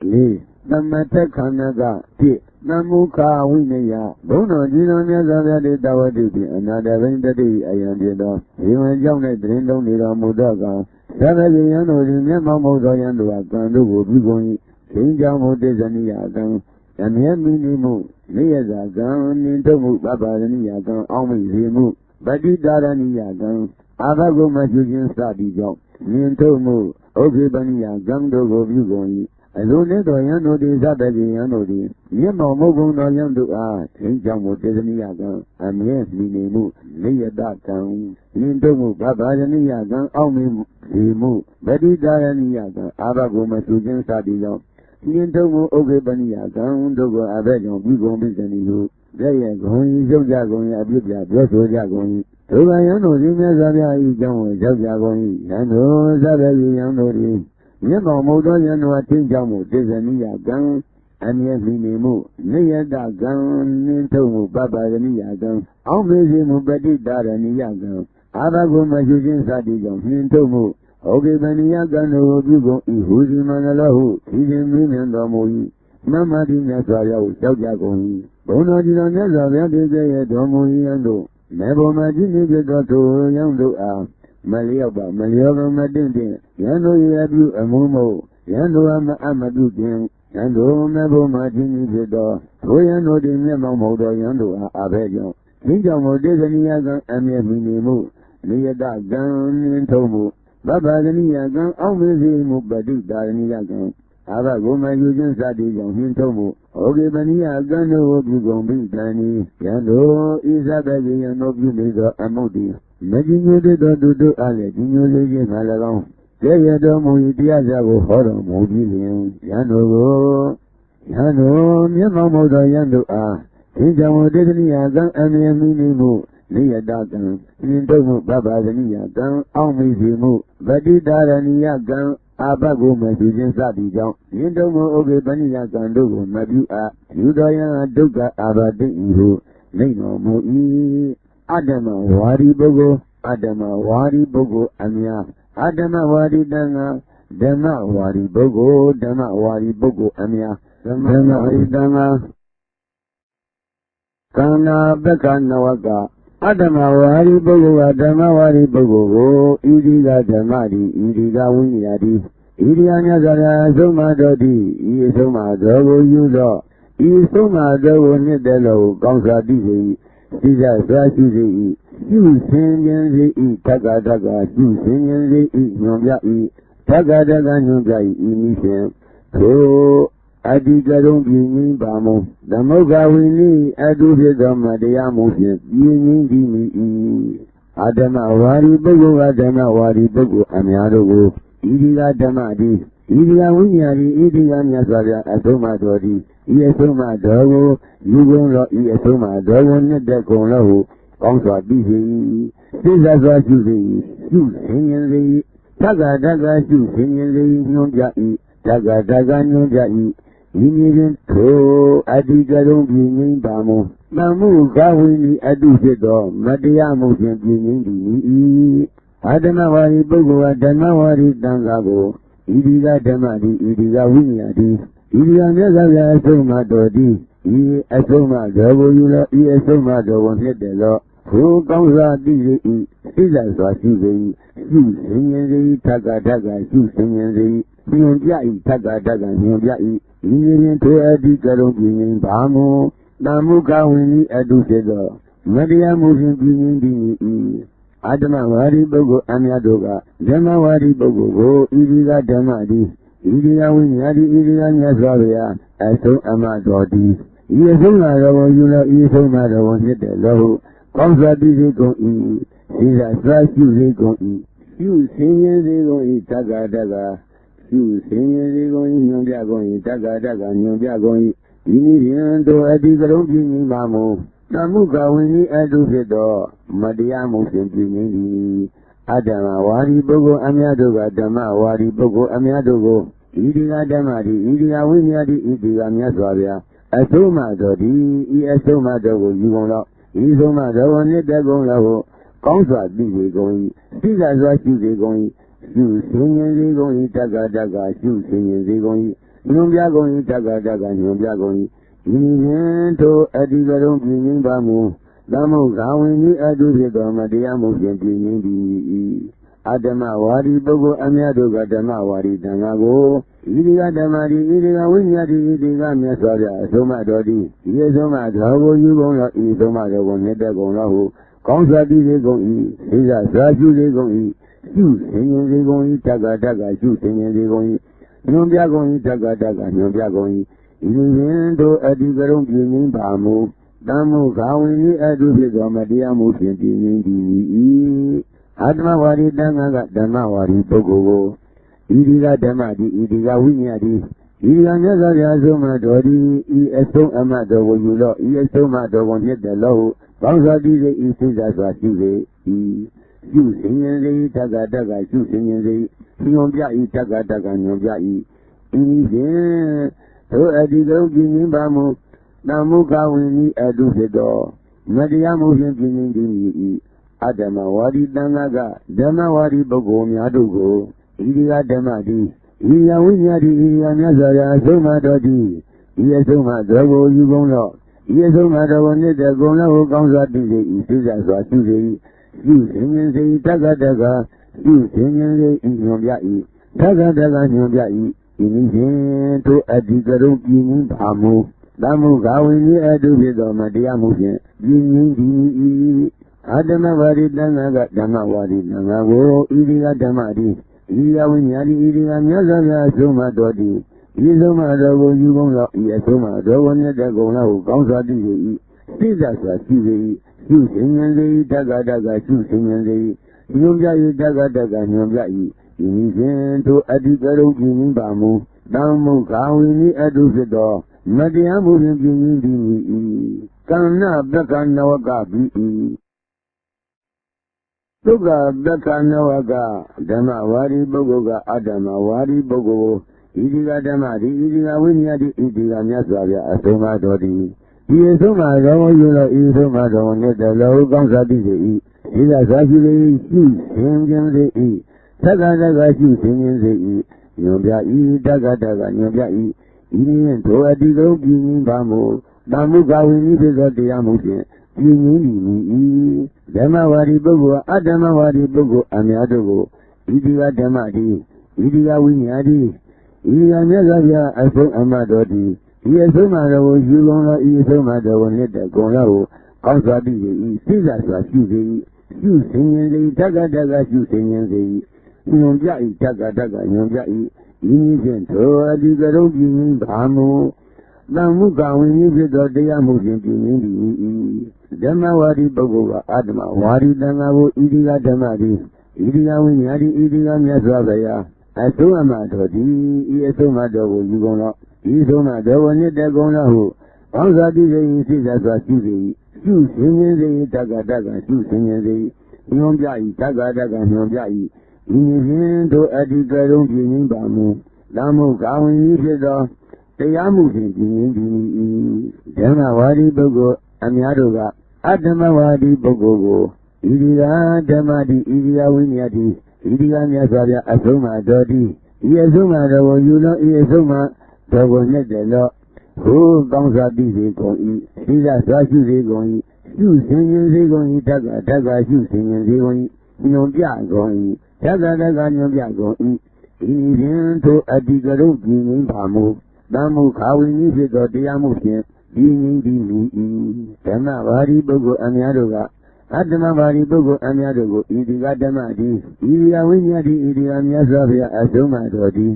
Li, Namatakanaga, Ti, Namuka, Winaya, Bono, Gino, Nazavadi, Dawadi, another Vendadi, Ayandino, even young Drindo, Nira Mudaga, Savayano, Yamamoto, Yandua, Kandu, Bigoni, King Jamo, Desaniagan, and Yaminimu, Niazagan, Nintomu, Baba, Niagan, Omizimu, Badi Daraniagan, Abago Majujin Sadi Job, Nintomu, Ogibania, Gandogo, Bigoni. Alone, Doyano, Zabadiano, Yamo, Mogo, Noyando, King Jamo, Desaniagan, and yes, Minimu, Nia Datan, Nintomu, Baba, Niagan, Omizimu, Badi Daraniagan, Abago Majujin Sadi Job. Nintomu, Ogibania, Gandogo, Abajon, Bigon, Bizaniu. They are going, Jojagon, Abuja, Brosso Jagon. Tobayano, Zimazavia, Jojagon, Yano, Zabadiano. Yamo, Modoyano, Tinjamo, Desania, Gan, and yes, Minimu, Nia Dagan, Nintomu, Baba, Niagan, Omizimu, Badi Daraniagan, Abago, Majujin Sadigan, Nintomu. Ogibania Gano, Bugo, Ihuzi Manalahu, Hidden Domui, Mamma di Nasaria, Jojagon. Bono di Nazavia de Domui Yando, Nebo Magini de Gato Yando A, Malioba, Malioba Madin, Yando Yabu Amumo, Yando Amadu Din, Yando Nebo Magini de Do, Toyano de Nemamodo Yando Abejo, Kijamo de Niagan Aminimu, Niada Gan Tomu. Baba Niagan, Omizimu, Badi Daraniagan, Abago Majujin Sadigan, Hintomu, Ogibania Gano, Bugombi Dani, Yando, Isabelli, and Obulido, Amodi, Majinu de Dodo Ale, Dinu Legin Alagon, Jayado Diazago, Horo, Mobilian, Yano, Yamamodo Yando, Hijamo Desniagan, and Minimu. Nia Dagan, Nintomu, Baba Niagan, Omizimu, Badi Daraniagan, Abago Majujin Sadijan, Nintomu, Ogibania Gandogo, Mabua, Udaya Duga Abadi Ihu, Nino Mui, Adama Wari Bogo, Amia, Adama Wari Danga, Dama Wari Bogo, Amia, Dama Wari Danga, Kana Bekana Waga. Adama Wari Bogo, Idiga Damadi, Idiga Winyadi, Idiana Zara, Zoma Dodi, Isoma Dogo Yuzo, Isoma Dogo Nedelo, Gonza Dizi, Siza Sasizi, you sing and they eat Tagadaga, you sing and they eat Nyonga, Tagadaga Nyonga, Inishan, So. Adigaron Bini Bamo, the Moga Winnie, Adu Dama de Amotion, Yini, Adama Wari Bogo, Amiado, Idiga Damadi, Idia Winyari, Idia Nyazara, Atoma Dodi, Iesoma Dogo, Yugon, Iesoma Dogo, Nedecon Low, Consa Dizi, Caesar Juzi, you singing the Tagadaga, you singing the Nonjai, Tagadaga Nonjai. Inirin to Adigaron Bini Bamo, Mamu Gawini Adujedo, Madiamo Bini, Adamawari Bogo, Adamawari Dangago, Idiga Damadi, Idiga Winiadi, Idia Nazala Soma Dodi, Asoma Dovula, Esoma Dovon Hedelo, who comes out the Silas was you singing the Tagadaga, you singing the Nyonjai, Tagadaga, Nyonjai. Indian to Adigaron Bini Bamo, Namuka Winnie Adujedo, Madia Musin Bini, Adama Wari Bogo, Amiadoga, Dama Wari Bogo, Idiga Damadi, Idia Winiadi, Idia Nazavia, Aso Amadodi, Yesoma Yula, Yesoma Hedelo, Consa Dizigo E, Sisa Slash Uzigo E, you sing Zigo E Tagadaga. You sing it going, you're going, Tagadaga, you're going, Indian to Adigaron Bini Mamo, Namuka Winnie Adujedo, Madiamo Simpini, Adama Wari Bogo, Amiadoga, Dama Wari Bogo, Amiadogo, Idiga Damadi, Idiga Winiadi, Idiga Miazavia, Asoma Dodi, Asoma Dogo, you won't know, Isoma Dogo, Nedagon Lavo, Consa Dizi going, Silas was you going. ရှုဆင်းရဲစေကုန်၏တက္ကတက္ကရှုဆင်းရဲစေကုန်၏ညွန်ပြကုန်၏တက္ကတက္ကညွန်ပြကုန်၏ဤဖြင့်ထိုအတ္တိကရုံးပြင်းခြင်းပါမူသမုခာဝင်ဤအတုဖြစ်သောမတရားမှုဖြင့်ပြင်းခြင်းသည်အတ္တမဝါဒီပုဂ္ဂိုလ်အမြတ်တို့ကဓမ္မဝါဒီတန်ခါကိုဣတိကဓမ္မတိဣတိကဝိညာတိဣတိကမြတ်စွာဘုရားအဆုံးမတော်သည်ဒီအဆုံးမတော်ကိုယူကုန်သောဤဆုံးမတော်ကိုနှစ်သက်ကုန်သောဟုကောင်းစွာတည်စေကုန်၏ဣဇစွာရှုစေကုန်၏ရှုဆင်ရင်စေကုန်၏တက္ကတက္ကရှုဆင်ရင်စေကုန်၏ညွန်ပြကုန်၏တက္ကတက္ကညွန်ပြကုန်၏ဤဖြင့်တို့အတ္တိကရုံးပြင်းခြင်းပါမူတမ္မုခာဝင်ဤအတုဖြစ်သောမတရားမှုဖြင့်ပြင်းခြင်းသည်အတ္တမဝါဒီတန်ခါကဓမ္မဝါဒီပုဂ္ဂိုလ်ကိုဣတိကဓမ္မတိဣတိကဝိညာတိဣတိကမြတ်စွာဘုရားအဆုံးမတော်သည်ဤအဆုံးအမတ်တော်ကိုယူလော့ဤအဆုံးအမတ်တော်ကိုမြတ်တယ်လို့ဘောင်းစွာတည်စေဤစိတ်သာစွာရှုစေဤရှုစင်ရင်စေတက္ကတက္ကရှုစင်ရင်စေညွန်ပြဤတက္ကတက္ကညွန်ပြဤဤဖြင့်တို့အတ္တိကရုံးပြင်းခြင်းပါမူတမ္မုခာဝင်ဤအတုဖြစ်သောမတရားမှုဖြင့်ပြင်းခြင်းသည်ဤအတ္တမဝါဒီတန်ခါကဓမ္မဝါဒီပုဂ္ဂိုလ်များတို့ကိုဣတိကဓမ္မတိဣယဝိညာတိဣယမြတ်စွာဘုရားအဆုံးမတော်သည်ဤအဆုံးမတော်ကိုယူကုန်တော့ဤအဆုံးမတော်ကိုနှစ်သက်ကုန်လို့ကောင်းစွာတည်စေဤစိတ်စွာရှုစေရှုစင်ရင်စေတက္ကတက္ကရှုစင်ရင်စေဤညွန်ပြဤတက္ကတက္ကညွန်ပြဤဤနည်းဖြင့်တို့အတ္တိကရုံးပြင်းခြင်းပါမူတမ္မုခာဝင်ဤအတုဖြစ်သောမတရားမှုဖြင့်ပြင်းခြင်းသည်အတ္တမဝါဒီတန်ခါကဓမ္မဝါဒီတန်ခါကိုဣတိကဓမ္မတိဣတိကဝိညာတိဣတိကမြတ်စွာဘုရားအဆုံးမတော်သည်ဤဆုံးမတော်ကိုယူကုန်သောဤအဆုံးမတော်ကိုမြတ်တဲ့ကုန်လောက်ကောင်းစွာတည်စေ၏သိစ္စာစွာရှိစေ၏ရှုစင်ရင်စေ၏တက္ကတက္ကရှုစင်ရင်စေ၏ညွန်ပြ၏တက္ကတက္ကညွန်ပြ၏ဤနည်းဖြင့်ထိုအတ္တိကရုံးပြင်းခြင်းပါမူတမ္မုခာဝင်ဤအတုဖြစ်သောမတရားမှုဖြင့်ပြင်းခြင်းသည်ကံနာပက္ခနဝကပိဒုက္ခပက္ခနဝကဓမ္မဝါဒီပုဂ္ဂိုလ်ကအတ္တမဝါဒီပုဂ္ဂိုလ်ဣတိကဓမ္မတိဣတိကဝိညာတိဣတိကမြတ်စွာဘုရားအဆုံးမတော်သည်ဤအဆုံးမတော်ကိုယူလို့ဤဆုံးမတော်ကိုနှစ်သက်လို့ကောင်းစွာတည်စေ၏ဤသာစွာရှိလေရှုဆင်ခြင်းစေ၏သက္ကတက္ကရှုဆင်ခြင်းစေ၏ညွန်ပြ၏တက္ကတက္ကညွန်ပြ၏ဤနည်းထိုအတ္တိကရုံးပြင်းခြင်းပါမူတမ္မုခာဝင်ဤဖြစ်သောတရားမှုဖြင့်ပြင်းခြင်းသည်ဓမ္မဝါဒီပုဂ္ဂိုလ်အတ္တမဝါဒီပုဂ္ဂိုလ်အများတို့ကိုဣတိကဓမ္မတိဣတိကဝိညာတိဣတိကမြတ်စွာဘုရားအဆုံးအမတ်တော်သည်ဤအဆုံးအမတော်ကိုယူကုန်သောဤအဆုံးအမတော်ကိုနှစ်သက်ကုန်သောကောင်းစွာတည်စေ၏သိစ္စာစွာရှုစေ၏ရှုစင်ရင်စေတက္ကတက္ကရှုစင်ရင်စေ၏ညွန်ပြ၏တက္ကတက္ကညွန်ပြ၏ဤနည်းဖြင့်ထိုအတ္တိကရုံးပြင်းခြင်းပါမူတမ္မုခာဝင်ဤဖြစ်သောတရားမှုဖြင့်ပြင်းခြင်းသည်ဓမ္မဝါဒီပုဂ္ဂိုလ်ကအတ္တမဝါဒီတန်ခါကိုဣတိကဓမ္မတိဣတိကဝိညာတိဣတိကမြတ်စွာဘုရားအဆုံးအမတော်သည်ဤအဆုံးအတော်ကိုယူကုန်တော့ဤဆုံးအတော်ကိုနှစ်သက်ကုန်တော့ဟုဘောင်းစွာတည်စေ၏စိတ်သာစွာရှုစေ၏ရှုစင်ခြင်းစေ၏တက္ကတက္ကရှုစင်ခြင်းစေ၏ညွန်ပြ၏တက္ကတက္ကညွန်ပြ၏ဤနည်းဖြင့်တို့အတ္တိကရုံးပြင်းခြင်းပါမူတမ္မုခာဝင်ဤဖြစ်သောတရားမှုဖြင့်ပြင်းခြင်းသည်ဓမ္မဝါဒီပုဂ္ဂိုလ်အများတို့ကအတ္တမဝါဒီပုဂ္ဂိုလ်ကိုဣတိကဓမ္မတိဣတိကဝိညာတိဣတိကမြတ်စွာဘုရားအဆုံးမတော်သည်ဤအဆုံးမတော်ကိုယူလို့ဤအဆုံးမတော်ကိုနှစ်တယ်လို့ဟိုကောင်းစွာတည်စေကုန်၏သီလစွာရှုစေကုန်၏ရှုစင်ရင်စေကုန်၏တက္ကတက္ကရှုစင်ရင်စေကုန်၏ညွန်ပြကုန်၏တက္ကတက္ကညွန်ပြကုန်၏ဤဖြင့်ထိုအတ္တိကရုံးပြင်းခြင်းပါမူတမ္မုခာဝင်ဤဖြစ်သောတရားမှုဖြင့်ဒီငင်းဒီမူဓမ္မဝါဒီပုဂ္ဂိုလ်အများတို့ကအတ္တမဝါဒီပုဂ္ဂိုလ်အများတို့ကိုဣတိကဓမ္မတိဣတိကဝိညာတိဣတိကမြတ်စွာဘုရားအဆုံးမတော်သည်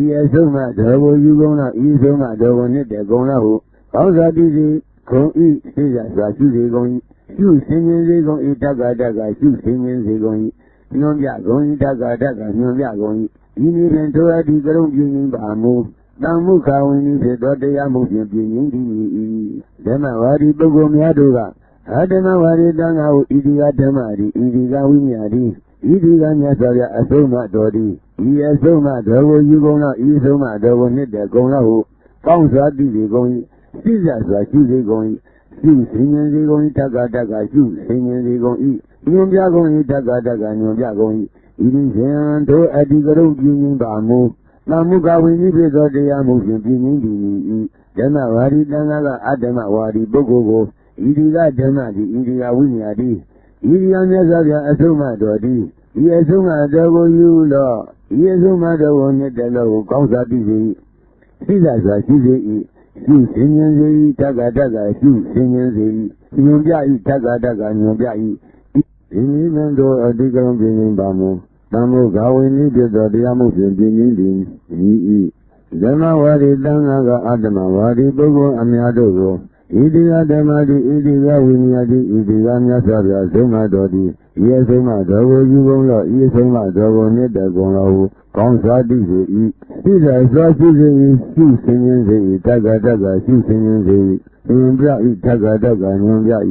ဤအဆုံးမတော်ကိုယူကုန်တော့ဤဆုံးမတော်ကိုနှစ်တဲ့ကုန်တော့ဟုကောင်းစွာတည်စေကုန်၏သိရစွာရှုစေကုန်၏ရှုစင်ခြင်းစေကုန်၏တက္ကတက္ကရှုစင်ခြင်းစေကုန်၏ညွန်ပြကုန်၏တက္ကတက္ကညွန်ပြကုန်၏ဤနည်းဖြင့်ထိုအတ္တိကရုံးပြင်းခြင်းပါမူတမ္မုခာဝင်ဤဖြစ်သောတရားမှုဖြင့်ပြင်းခြင်းသည်ဓမ္မဝါဒီပုဂ္ဂိုလ်များတို့ကအတ္တမဝါဒီတန်ခါကိုဣတိကဓမ္မတိဣတိကဝိညာတိဣတိကမြတ်စွာဘုရားအဆုံးမတော်သည်ဤအဆုံးမတော်ကိုယူကုန်တော့ဤအဆုံးမတော်ကိုနှစ်တဲ့ကုန်တော့ဟုကောင်းစွာတည်စေကုန်၏သိစ္စာစွာရှုစေကုန်၏ရှုစင်ရင်စေကုန်၏တက္ကတက္ကရှုစင်ရင်စေကုန်၏ညွန်ပြကုန်၏တက္ကတက္ကညွန်ပြကုန်၏ Irishan to Adigaro Jimmy Bamu, Namuka Winnie Bezo de Yamukin Jimmy, Demavari Danaga Adamawari Bogogo, Iriga Demadi, Iriga Winiadi, Irian Yazavia Asuma Dodi, Yasuma Dogo Yula, Yasuma Dogo Nedelo, Kausa Bizi, Sizaza Kizi, Shu Sinyanzi, Taga Taga, Shu Sinyanzi, Nyumjai Taga Taga, Nyumjai. Inimendo Adigram Binim Bamu, Tamu Gawini de Diamus in Binim, Demawari Danaga Adamawari Bogo Amiadogo, Idia Demadi, Idia Winiadi, Idia Yasavia, Zuma Dodi, Yesuma Dogo Yugola, Yesuma Dogo Nedagono, Konsa Dizi, Ida Sashi, Shu Sinyanzi, Taga Taga, Shu Sinyanzi, Nyumbia Taga Taga, Nyumbia.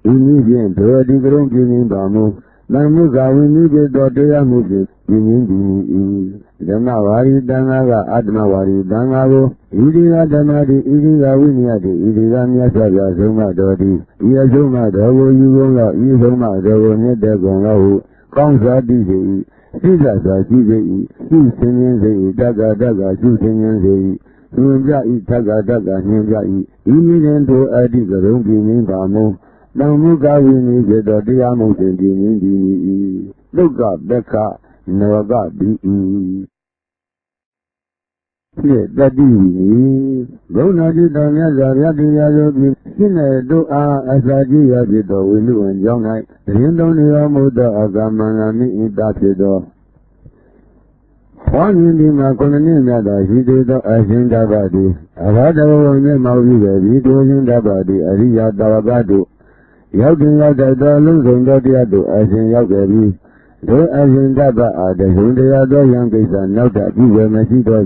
Immediate Adigram Binim Bamu, Namuka Winnie Dotea Musi, Binim, Demavari Danaga Admawari Dangago, Idia Damadi, Idia Winiadi, Idia Yasaga Zuma Dodi, Yazuma Dogo Yugola, Yazuma Dogo Nedagono, Konsa Dizi, Sizaza Kizi, Shu Sinyanzi, Daga Daga, Shu Sinyanzi, Nyumja Taga Daga, Nyumja, Immediate Adigram Binim Bamu. Namuka Winnie the Diamus in Dini, Luka Becca, Navaga B. Daddy, Ronadi Danya Yadi, Sine do Asaji Yadito, Willu and Young Night, Rindonia Muda Agamanami in Datido. One Indima Konanimada, he did the Ajinda Badi, Avada Maui, he doing the body, Aria Davagado. Yakin Yada Luzon Dodiado, as in Yagabi, though as in Daba, the Hundiado youngest and not that you were Messido.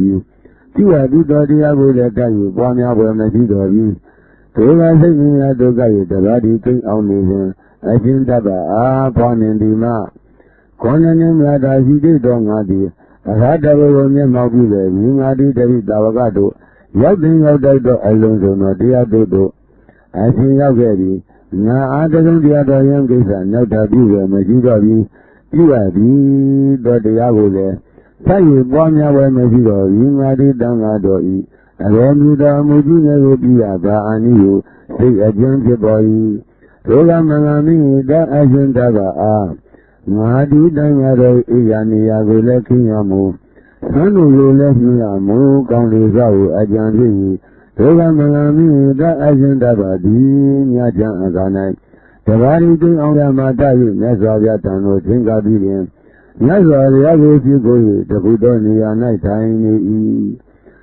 You are good Dodiabo that you, one hour Messido. So I say, I do guide the body king only, as in Daba, upon Indima. Conan Yada, he did on Adi, I had a woman Mobile, Yingadi, David Davagado, Yakin Yada Alonso, Diado, as in Yagabi. Na Adam the other youngest and not a viewer, Majigabi, you are the Diabole. Say you born your Majigo, you are the Dangadoi, and then you the Mujina will be and you say a gentle boy. Toga Manami, that agent Dava, Madi Dangado, Iania, will let Kinyamu. Son will let me a move, County Zau, a gentle. Toga Manami, that agent Abadi, Yajan Aganai, the body thing on the Matayu, Nazariatan, Tingabian, Nazari, if you go, the Budonia night time,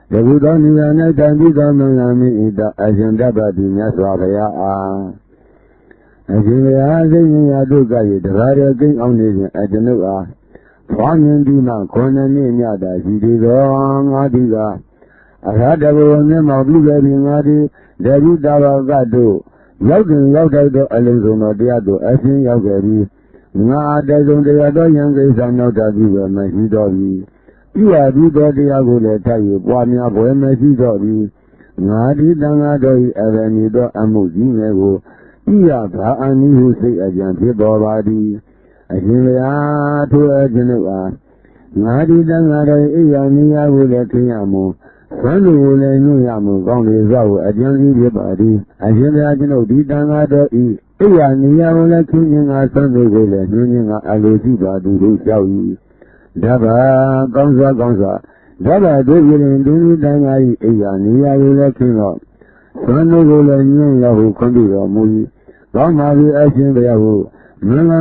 the Budonia night time, Manami, the agent Abadi, Nazaria. As in the Azing Yaduga, the radio thing on the Ajanua, Fang Dima, Conan Yada, he did wrong, Adiga. I had a woman of Blueberry, David Davagado, Yogan Yogado, Alonso Diado, Asing Yogari. Now, there's only other youngest and not a viewer, Messidovi. You are the body I will tell you, one of them, Messidovi. Nadi Dangadoi, Avenido, Amuzinego. Iapa, and you say a gentle body. I think to a Geneva. Nadi Dangadoi, Iania will let Kiamu. Sandu will know Yamu, Gong Zao, a young body, as you know, the Dangado E. Iania will let King and Sandu will let Union Aloziba do show you. Daba, Gonza, Daba, do you do Dangai, Iania will let King up. Sandu will let Yahu Conduct Mui. Gong Mavi Asian Yahu, Mamma,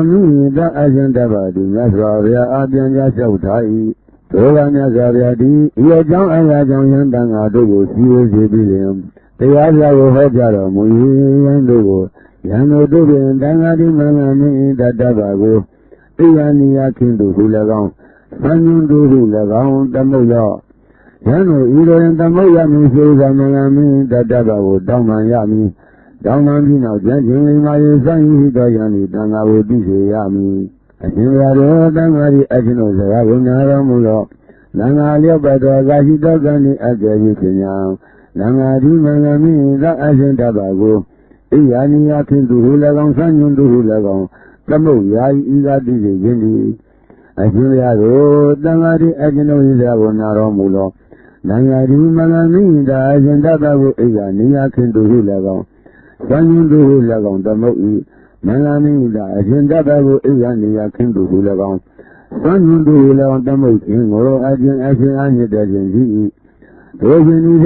that Asian Daba, the Nazara, Abian Yasautai. Toga Nazariadi, Yajan and Yajan Dangado, he was a billion. The Yaza Hajara, Mui and Dogo, Yano Dogo and Dangadi Manami, that Dabago, Iania Kindu Hulagan, Sanundu Hulagan, Damoya. Yano, Ido and Damoya, Mrs. Manami, that Dabago, Damayami, Damandino, Janjin, my son, Hidayani, Dangawo, Yami. As you are Dangari, as you know, I will not mulo. Nangalia Bada, Gashidagani, as you can now. Nangadi Manami, that Asian Dabago. Iania Kindu Hulagan, Sanundu Hulagan, Damoya, Ida Digi, Ajuliado, Damari Aginoida, Naromulo, Nayadi Malamida, Ajandaba, Nia can do Hilagon, Sanyu do Hilagon, the Moi, Malamida, Ajandaba, Nia can do Hilagon, Sanyu do Hilagon, the Moi, or Ajin Anya Dajan, Tojan is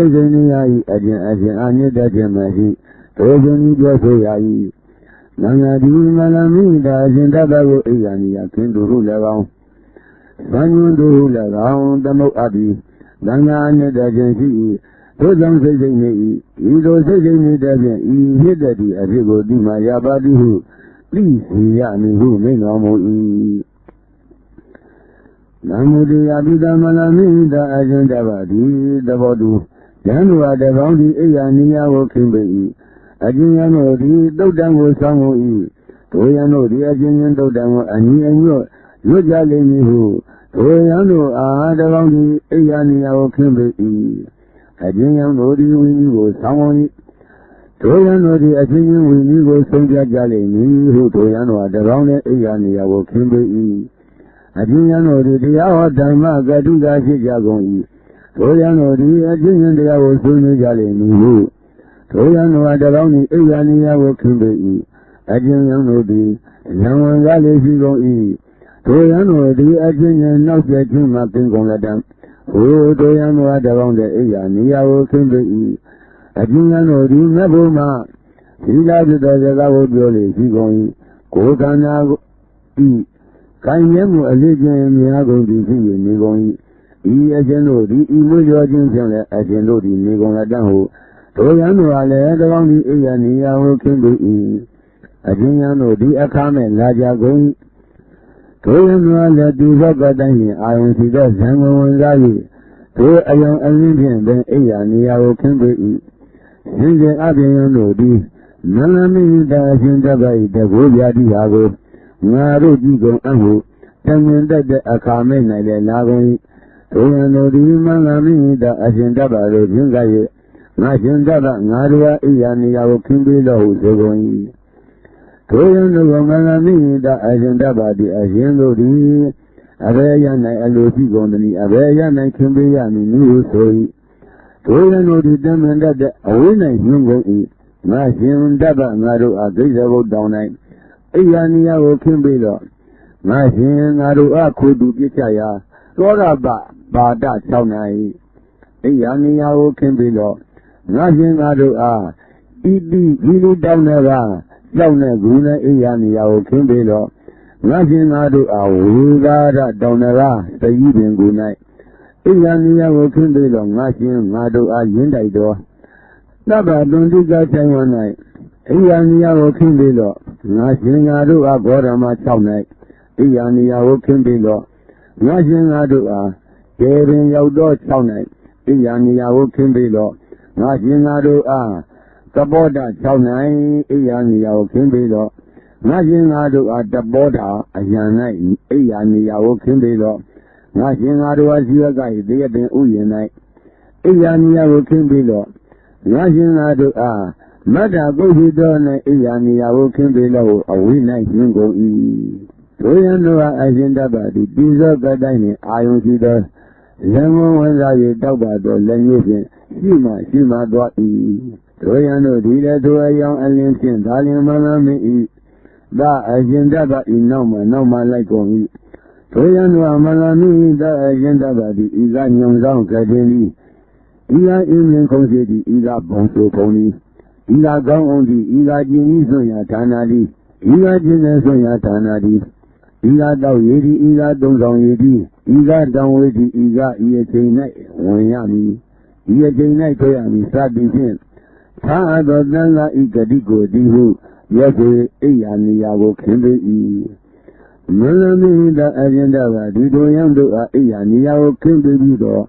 Ajin Anya Dajan, Tojan is Yai. Nangadi Malamida, Ajandaba, Nia can do Hilagon. Sanyu do Hilagon, the Moabi. Dangane Dajansi, Todam Sajani, Ido Sajani Dajan, Hidadi, Azigo Dima Yabadi who, please, Yami who may normal e. Namudi Abida Malamida Ajandabadi, the Bodu, Janua the Bounty Ayania walking bay, Ajiniano, the Dodam was Samo e, Toyano, the Ajinian Dodam, and you Yojali who. Toyano, the Bounty Ayania walking bay, Ajinian Lodi was someone. Toyano, the Ajinian Winnie was Sonja Jalini, who Toyano, the Bounty Ayania walking bay. Ajiniano, the Awa Dama, Gaduga Jagoni. Toyano, the Ajinian, the Awa Sunni Jalini, Toyano, the Bounty Ayania walking bay. Ajiniano, the Yaman Gali. Toyano, the Ajinian, not the Jima Pingoladam. Oh, Toyano, the Round the Ayania walking bay. Ajiniano, the Nabuma. He loves the Lavo Bioli, he going. Kokana E. Kanyemu, a legend, Miago, the Nigon. E. Ageno, the Imujo, Ageno, the Nigonadaho. Toyano, the Round the Ayania walking bay. Ajiniano, the Akame, Laja going. Toyano, let the Zogadani, I don't see that Zango Zali. To a young Olympian, then Ayania walking bay. Since Abiano, the Malami, the Ajendabai, the Gobia Diago, Naro Digo Ango, Taman that the Akame, the Lagoni. Toyano, the Malami, the Ajendaba, the Jungai, Najendaba, Naria, Ayania walking below, the going. Toyano, Malami, the Ajendaba, the Ajendo, the Avayana, Alotigoni, Avayana, Kimbiani, New Soy. Toyano, the Daman that the Awina, Jungo eat. Machine Daba, Naro, a Gizabo down night. Ayania walking below. Machine Naro, a Kudu Gitaya. Rora Bada, Saunai. Ayania walking below. Machine Naro, a Idi, Gili Downera. Downer Guna Ayania walking below. Machine Naro, a Wugara Downera, the evening good night. Ayania walking below. Machine Naro, a Yendaido. Naba don't do that time one night. Ayania walking below. Machine Naro, a Gorama Chow night. Ayania walking below. Machine Naro, a Kevin Yaudo Chow night. Ayania walking below. Machine Naro, a Taboda Chow night. Ayania walking below. Machine Naro, a Taboda, a Yanai. Ayania walking below. Machine Naro, as you guys, they have been Uya night. Ayania walking below. Machine Mother goes to Donna Ayania walking below a winner single E. Toyano Ajendaba, these are the dining, I don't see the Lemon when I talk about the language. Shima, dot E. Toyano did that to a young alien, darling Malami E. Da Ajendaba in Noma like on E. Toyano Malami, da Ajendaba, the Igan Young Cadeni. Ila Indian Concedi, Ila Bonso Pony. Ila Gaondi, Ila Jinisoya Tanadi, Ila Jinesoya Tanadi, Ila Dawidi, Ila Dongdong Yedi, Ila Dawidi, Ila Iachina, Wayami, Iachina Toyami, Sabin, Taado Nala Ikadiko, Dihu, Yake, Ayaniago Kimbe E. Melami, the Agenda, Dido Yando, Ayaniago Kimbe Dido.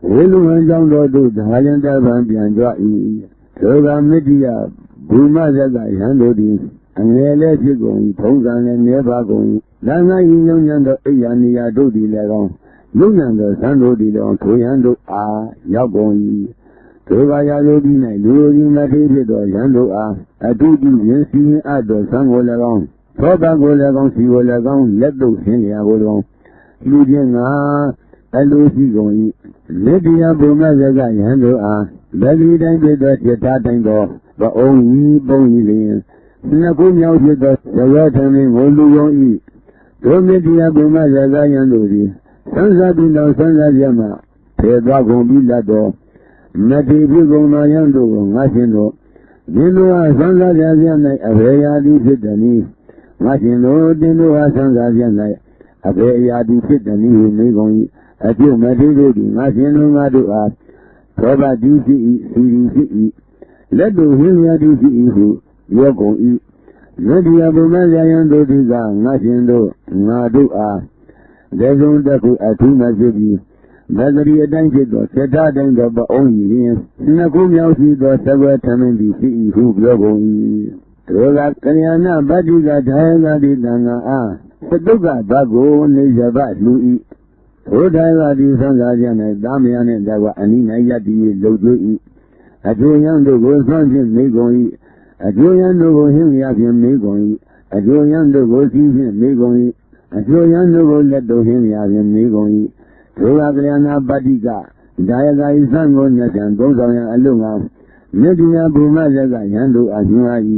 Willow and John Rodo, the Highland Alban, Dry. Soga Media, Buma Zaga, Handodi, and Nele going, Tongan and never going. Lana Yanda Ayania Dodi Legon, Lunanda, Sandodi Legon, Toyando, Yagoni. Toga Yadodina, Ludi Mated, Yando, Adudi, Yensi, Ado, Sango Legon. Toga Golegon, Sigo Legon, let those Hinia go on. လူချင်းကအလိုရှိကုန်၏မေတ္တာဘုံမဇကယံတို့အားဗဂိတိုင်းဖြစ်သောจิตထားတိုင်းသောဘအုံဤပုံဤလျင်နှစ်ခုမြောက်ဖြစ်သောဇဝထမင်းကိုလူကုန်၏ဒုမေတ္တာဘုံမဇကယံတို့သည်သံသာပြီးသောသံသာပြမှဖေသွားကုန်ပြီးလတ်သောမတိပြုကုန်သောယံတို့ကိုငါရှင်တို့ဒီလိုအားသံသာပြ၌အဘေယာတိဖြစ်သည်နီငါရှင်တို့တင်တို့အားသံသာပြ၌အဘေယာတိဖြစ်သည်နီမိကုန်၏အကျိုးမတိတို့သည်ငါရှင်တို့ငါတို့အားသောဘတိဖြစ်၏စီရီဖြစ်၏လက်တို့ဟင်းရတိဖြစ်၏ဟုပြောကုန်၏မေတ္တာဘုံမဇယံတို့သည်ကငါရှင်တို့ငါတို့အားဒေဇုံတခုအထူးမဖြစ်ပြီးဗဂရိအတိုင်းဖြစ်သောစေတတိုင်းသောပအုံး၏လျင်နှစ်ခုမြောက်ရှိသောသဘထမင်းသည်ဖြစ်၏ဟုပြောကုန်၏တို့ကကလျာဏဗတ္တိကဒါယကတိတံဃာအားသတုကဘတ်ကိုနေဇဘလူ၏ထိုဒါယကတိသံဃာကျ၌သာမယနှင့်တကွအနိ၌ယတ္တိလုံကျွေး၏အကျိုးယံတို့ကိုဆွမ်းဖြင့်မိကုန်၏အကျိုးယံတို့ကိုဟင်းရဖြင့်မိကုန်၏အကျိုးယံတို့ကိုစီးဖြင့်မိကုန်၏အကျိုးယံတို့ကိုလက်တို့ဟင်းရဖြင့်မိကုန်၏ထိုကလျာဏပတ္တိကဒါယကဤသံကိုညံသုံးဆောင်ရန်အလို့ငါမေတ္တာဘုမဇကယံတို့အညွှန်၏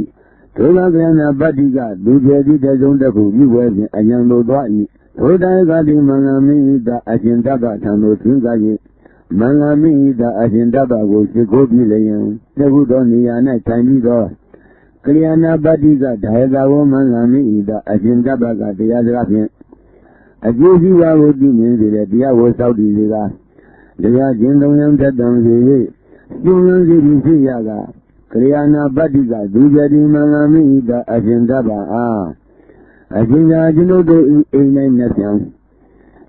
ထိုကလျာဏပတ္တိကလူကျေတိတစုံတစ်ခုပြုဝဲဖြင့်အယံတို့သွား၏ထိုဒါယကတိမင်္ဂမိတာအရှင်တပ္ပထံသို့သင်္ကာ၍မင်္ဂမိတာအရှင်တပ္ပကိုရှိခိုးပြီးလျင်တခုသောနေရာ၌ထိုင်ပြီးသောကလျာဏပတ္တိကဒါယကဝမင်္ဂမိတာအရှင်တပ္ပကတရားစကားဖြင့်အကျိုးရှိပါကိုပြုမြင်စေတဲ့တရားကိုစောင့်တည်စေကတရားကျင့်သုံးရန်တတ်တံစေ၍ပြုမြင်စေပြီးဖြစ်ရကကလျာဏပတ္တိကဒုကြတိမင်္ဂမိတာအရှင်တပ္ပအားအရှင်သာကျွန်ုပ်တို့ဤအိမ်၌နှဖြံ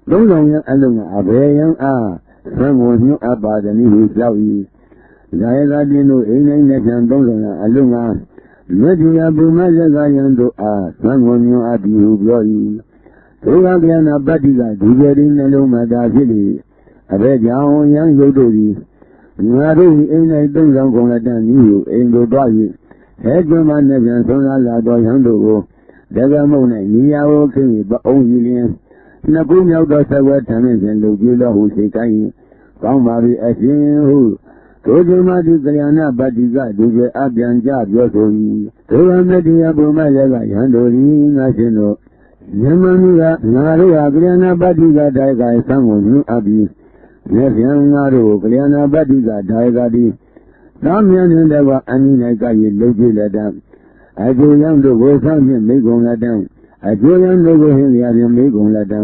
သုံးဆောင်ရန်အလုံးအဘေယံအားသံကိုညွှန်အပ်ပါသည်ဟုကြောက်၏ဒါယကတင်တို့အိမ်၌နှဖြံသုံးဆောင်ရန်အလုံးကမေတ္တာဘုမဇကယံတို့အားသံကိုညွှန်အပ်သည်ဟုပြော၏ထိုကကလျာဏပတ္တိကဒုကြတိနှလုံးမသာဖြစ်လေအဘေကြောင့်ယံရုပ်တို့သည်ငါတို့၏အိမ်၌သုံးဆောင်ကုန်လက်တန်ဤဟုအိမ်တို့သွား၍ဟဲကျွမ်းမှနှဖြံဆုံးလာသောယံတို့ကိုဒဂမုံ၌ညီယာကိုခင်း၍ပအုံးကြီးလျင်နှစ်ခုမြောက်သောသဘထမင်းဖြင့်လုပ်ကြည့်တော်ဟုစိတ်ကိုင်းကောင်းပါပြီအရှင်ဟုထိုဇမတိကလျာဏပတ္တိကဒုကျေအပြန်ကြပြောဆို၏ဒုဝမေတ္တာဘုမယကယံတို့သည်ငါရှင်တို့ယမန်ကငါတို့ဟာကလျာဏပတ္တိကဒါယကသံကိုညွှန်အပ်ပြီးလက်ပြန်ငါတို့ကလျာဏပတ္တိကဒါယကတိသာမြန်းတဲ့ကအနိ၌က၍လုပ်ကြည့်လက်တံအကျိုးယံတို့ကိုဆောင်းဖြင့်မိကုန်လက်တံအကျိုးယံတို့ကိုဟင်းရဖြင့်မိကုန်လက်တံ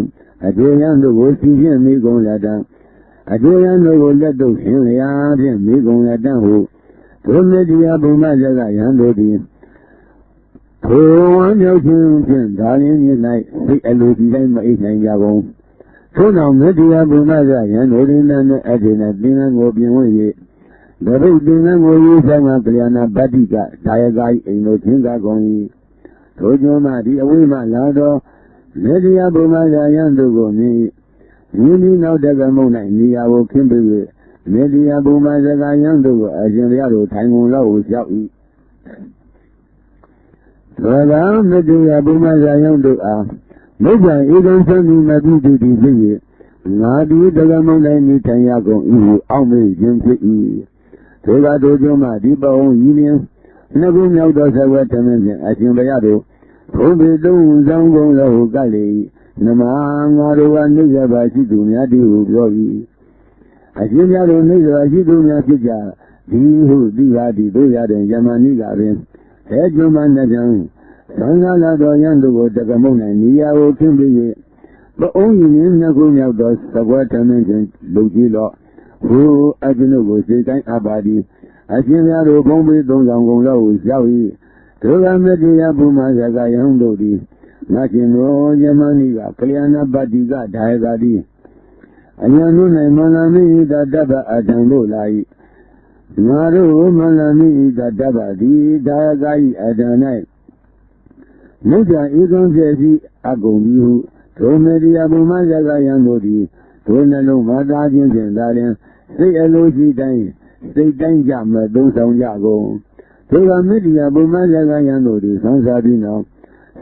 အကျိုးယံတို့ကိုစီဖြင့်မိကုန်လက်တံအကျိုးယံတို့ကိုလက်တို့ဟင်းရဖြင့်မိကုန်လက်တံဟုဒုမေတ္တာဘုမဇကယံတို့သည်ထိုဝမ်းမြောက်ခြင်းဖြင့်ဒါလင်းကြီး၌သိအလိုဒီတိုင်းမအိပ်နိုင်ကြကုန်ထို့နောက်မေတ္တာဘုမဇယံတို့သည်လည်းအထေနဲ့သင်္ကန်းကိုပြင်ဝင့်၍ဒရုသင်္ကန်းကိုရေးဆိုင်ကကလျာဏပတ္တိကဒါယက၏အိမ်တို့ချင်းကကုန်၏ထိုကြောင့်မှဒီအဝိမှလာသောမေတ္တာဘုမဇယံတို့ကိုမြည်ဒီနောက်တကမုံ၌နေရာကိုခင်းပေး၍မေတ္တာဘုမဇကယံတို့ကိုအရှင်ဘုရားတို့ထိုင်ကုန်လောက်ကိုလျှောက်၏သောကမေတ္တာဘုမဇယံတို့အားမိစ္ဆာဧကံသံဃိမတိတိတိဖြစ်၍ငါဒီတကမုံ၌နေထိုင်ရကုန်၏ဟုအောက်မေ့ခြင်းဖြစ်၏ထိုကတို့ကြောင့်မှဒီပအုံးဤလျင်နှစ်ခုမြောက်သောသဘထမင်းဖြင့်အရှင်ဘုရားတို့ဘုံပေသုံးဆောင်ကုန်လောဟုကလေနမငါတို့ကနိစ္စပါရှိသူများတည်းဟုပြော၏အရှင်ဘုရားတို့နိစ္စပါရှိသူများဖြစ်ကြဒီဟုသိပါသည်တို့ရတဲ့ယမန်ဤကပင်ဟဲကျွမ်းမှနှဖြံသံဃာလာတော်ယံတို့ကိုတကမုံ၌နေရာကိုခင်းပြီး၍ပအုံးဤနှင့်နှစ်ခုမြောက်သောသဘထမင်းဖြင့်လုပ်ကြည့်တော့ဟိုအကျွန်ုပ်ကိုစိတ်တိုင်းအပ်ပါသည်အရှင်များတို့ဘုံပေသုံးဆောင်ကုန်လောက်ကိုရောက်၏ဒုက္ခမေတ္တာဘုမဇကယံတို့သည်ငါရှင်တို့ယမန်ဤကကလျာဏပတ္တိကဒါယကတိအញ្ញတို့၌မန္လမိတတ္တပအထံတို့လာ၏ငါတို့မန္လမိတတ္တပသည်ဒါယက၏အထံ၌မြတ်ဧကံဖြစ်စီအကုန်ပြီဟုဒုမေတ္တာဘုမဇကယံတို့သည်ဒုနှလုံးမသားခြင်းဖြင့်သာလျှင်စိတ်အလိုရှိတိုင်းစိတ်တိုင်းကြမဲ့သုံးဆောင်ကြကုန်ဒုက္ခမေတ္တာဘုမဇကယံတို့သည်သံသာပြီးနောက်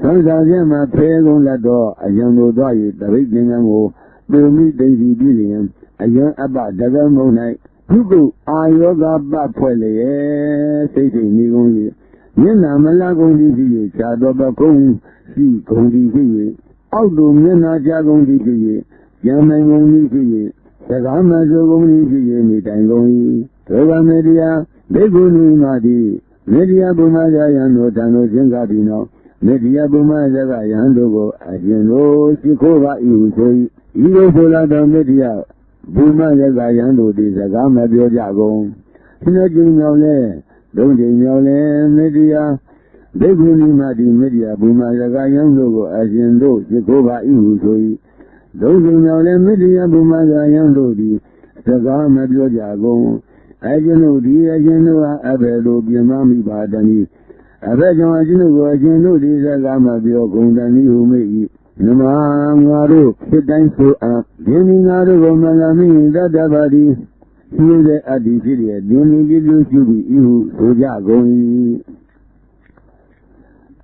Samsajama Pregon Lado, a young Doi, the Riginamo, Bumi Daisy Billion, a young Abba Dagamo night. Hugo, I yoga Bapole, say Nigoni. Yena Malagondi, Chadoba Kong, see Kondi, Aldo Mena Jagondi, Yamangondi, Sagama Jogoni, Mitangoni, Toga Media, Beguni Madi, Media Bumaya no Tano Jengadino, Media Bumaya Yandogo, Ajeno, Sikova, Iusoi, Ido Solada Media, Bumaya Yando, Sagama Biojagon, Sinajin Yole, Donjin Yole, Media, Beguni Madi, Media Bumaya Yandogo, Ajendo, Sikova, Iusoi, Donjin Yole, Media Bumaya Yando, Sagama Biojagon, Ajeno, Ajeno, Abelo, Biamami Badani, Abajan Ajeno, Ajeno, Sagama Biogundani, who may Namangaro, Sitan so up, Jeningaro, Malami, Dadabadi, here the Adisidia, Jenny, you, Sojagoni.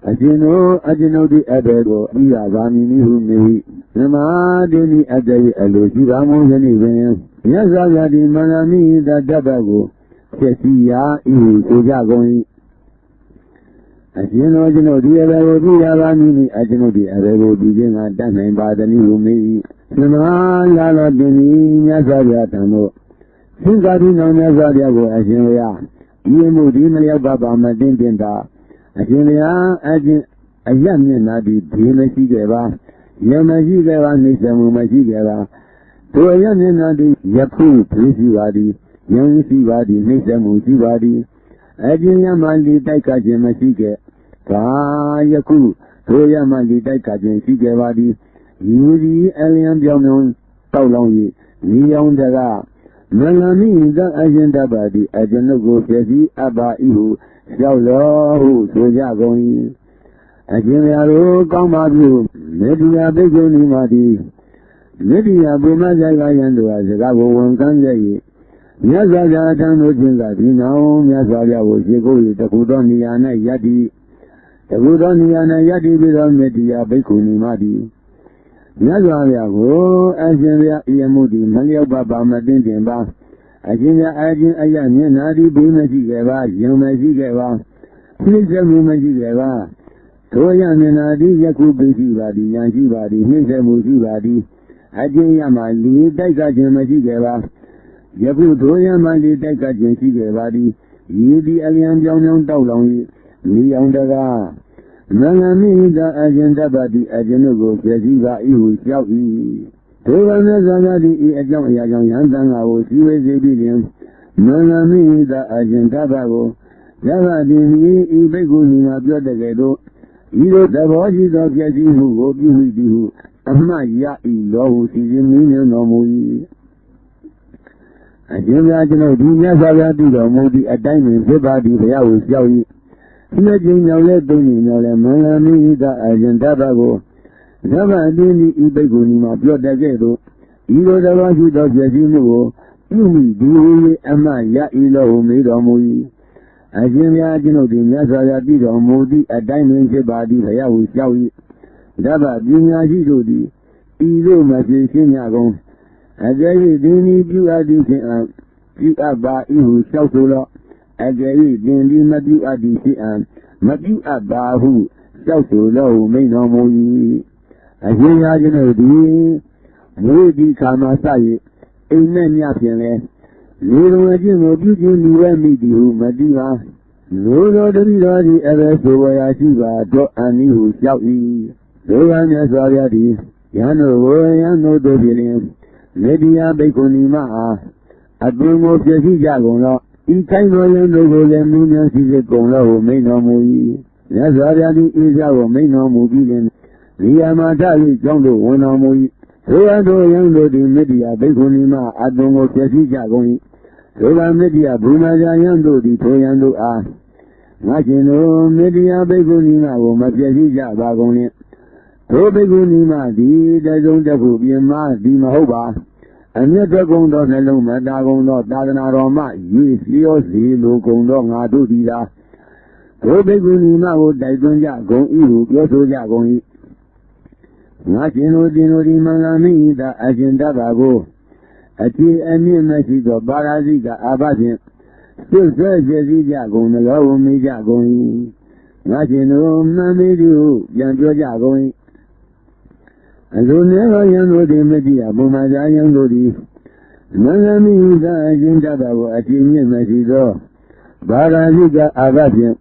Ajeno, the Abelo, Iavani, who may Nama, Deni, Adai, Alojivamo, and Yazagadi, Malami, Dadabago, Sesia, you, Sojagoni. Ajeno, the Abelo, Iavani, Ajeno, the Abelo, begin at that name by the new me. Nama, Lala, Deni, Yazagatano. Singadino, Yazagago, Ajenoya, Yemudina, Baba, Madinda. Ajenia, Ayamina, Dima Sigeva, Yamajigeva, Nisamu Majigeva, to Ayamina, Yapu, Prisivadi, Young Sivadi, Nisamu Sivadi, Ajenia Mandi, Daikajem Sige, Yaku, Toya Mandi, Daikajem Sigevadi, Yuri, Elian Bianon, Taulongi, Leon Daga, Melani, the Agenda Badi, Ajanogo, Fezi, Abba Ihu, Shalo, Sojagoni, Ajinaro, Kamadu, Media Begoni Madi, Media Bumazaga Yando, Azagabo, one Kanjay, Yazaga, Tano Jinga, Yazaga was Yego, the Kudoniana Yadi, the Kudoniana Yadi without Media Begoni Madi. Yazaga, oh, Ajinia Yamudi, Malia Baba Madinba. Ajina Ajin Ayan, Nadi Bumajigeva, Yamajigeva, Pisa Bumajigeva, Toya Nadi Yakubi Badi, Yanji Badi, Misa Muzi Ajin Yamali, Daikajin Majigeva, Yabu Toya Mali, Daikajin Sigevadi, Yidi Alian Young Taulongi, Liandaga, Manami, the Agenda Badi, Ajanogo, Yaziva, Ihu, Yaui. Toga Zagadi, a young Yandanga, was USA billion, Manami, the Agenda Bago, Yavadi, Ibeguni, Abiodagedo, Ido, the voices of Yazihu, Obihu, Amaya, Ilo, Sizimina, Nomui. Ajinajano, Dina Zagadi, Modi, a diamond, Zebadi, the Yawi, Yawi. Imagine no let Beni, no let Manami, the Agenda Bago. Zavadini Ibeguni, my blood dagedo, Ilo the Rashi of Yazino, Yumi, Dui, Amaya, Ilo, Midamui. Ajimia, Yazaya, Dido, Modi, a diamond body, Yawi, Yawi. Dava, Dina, Jidodi, Ilo, Maji, Yagon. Ajay, Dini, you are the Abba, Ihu, Southula, Ajay, Dini, Madu Adisi, Madu Abba, who, Southula, may no more. Ajinajano, Modi Kamasai, Amen Yapine, Little Ajino, Beauty, Nuemidi, Madiva, Lolo the Radi, ever so Yajiva, Do Anihu, Yaui, Doran Yazariadi, Yano, Yano Dobilian, Media Baconima, Adrumo Jagono, Ikaino Yano, Lemina, Sizagono, may no movie, Yazariadi is our main no movie. Yamatali, Jondo, one Amui, Soado Yando, the Media, Begonima, Adongo, Jagoni, Sola Media, Bumaja Yando, the Toyando A. Machino, Media, Begonima, or Majaja, Bagoni, To Begonima, the Dajon, Yama, the Mahoba, and yet the Gondo, Neloma, Dagon, Daganaroma, Use Leo, Locondo, Adudida, ထိုဘိက္ခုနီမကိုတိုက်တွန်းကြကုန်၏ဟုပြောဆိုကြကုန်၏ငါရှင်တို့တင်တို့ဒီမင်္ဂလာမင်းဤသာအရှင်တတ်ပါကိုအခြေအမြင့်မရှိသောပါရာဇိကအာဘဖြင့်စွတ်ဆွဲရစည်းကြကုန်နှလောကိုမေးကြကုန်၏ငါရှင်တို့မှန်သေးသည်ဟုပြန်ပြောကြကုန်၏အလိုနည်းသောယံတို့သည်မကြည့်အပုံမှန်သာယံတို့သည်မင်္ဂလာမင်းဤသာအရှင်တတ်ပါကိုအခြေမြင့်မရှိသောပါရာဇိကအာဘဖြင့်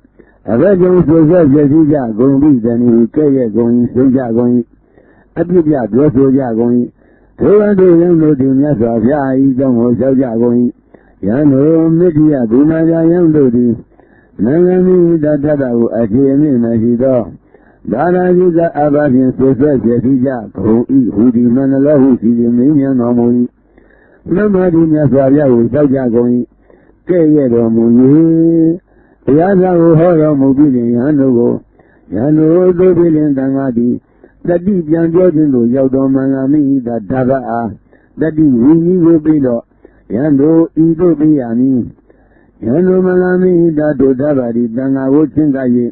အဘကျုံစွတ်ဆွဲရစည်းကြကုန်ပြီတနည်းကဲ့ရဲ့ကုန်၏သိကြကုန်၏အပြစ်ပြပြောဆိုကြကုန်၏ထိုဝတ္ထုယံတို့သည်မြတ်စွာဘုရား၏ကြောင့်ကိုလျှောက်ကြကုန်၏ယံတို့မိတ္တိယဘုမာယာယံတို့သည်မင်္ဂလာမင်းဤသာတတ်ပါကိုအခြေအမြင့်မရှိသောဒါရာဇိကအဘဖြင့်ဆွဆွဲရစည်းကြကုန်၏ဟူသည်မန္တလောဟုစီရင်မင်းမြန်တော်မူ၏မမတိမြတ်စွာဘုရားကိုလျှောက်ကြကုန်၏ကဲ့ရဲ့တော်မူ၏ဘုရားသာကိုဟောတော်မူပြီးလျှင်ယံတို့ကိုယံတို့သို့ပြီးလျှင်တန်ခါသည်တတိပြန်ပြောခြင်းသို့ရောက်တော်မင်္ဂလာမင်းဤသာဓာဘအားတတိဝိနည်းကိုပြီးတော့ယံတို့ဤသို့ပြီးရမည်ယံတို့မင်္ဂလာမင်းဤသာတို့ဓာဘသည်တန်ခါကိုချင်းက၍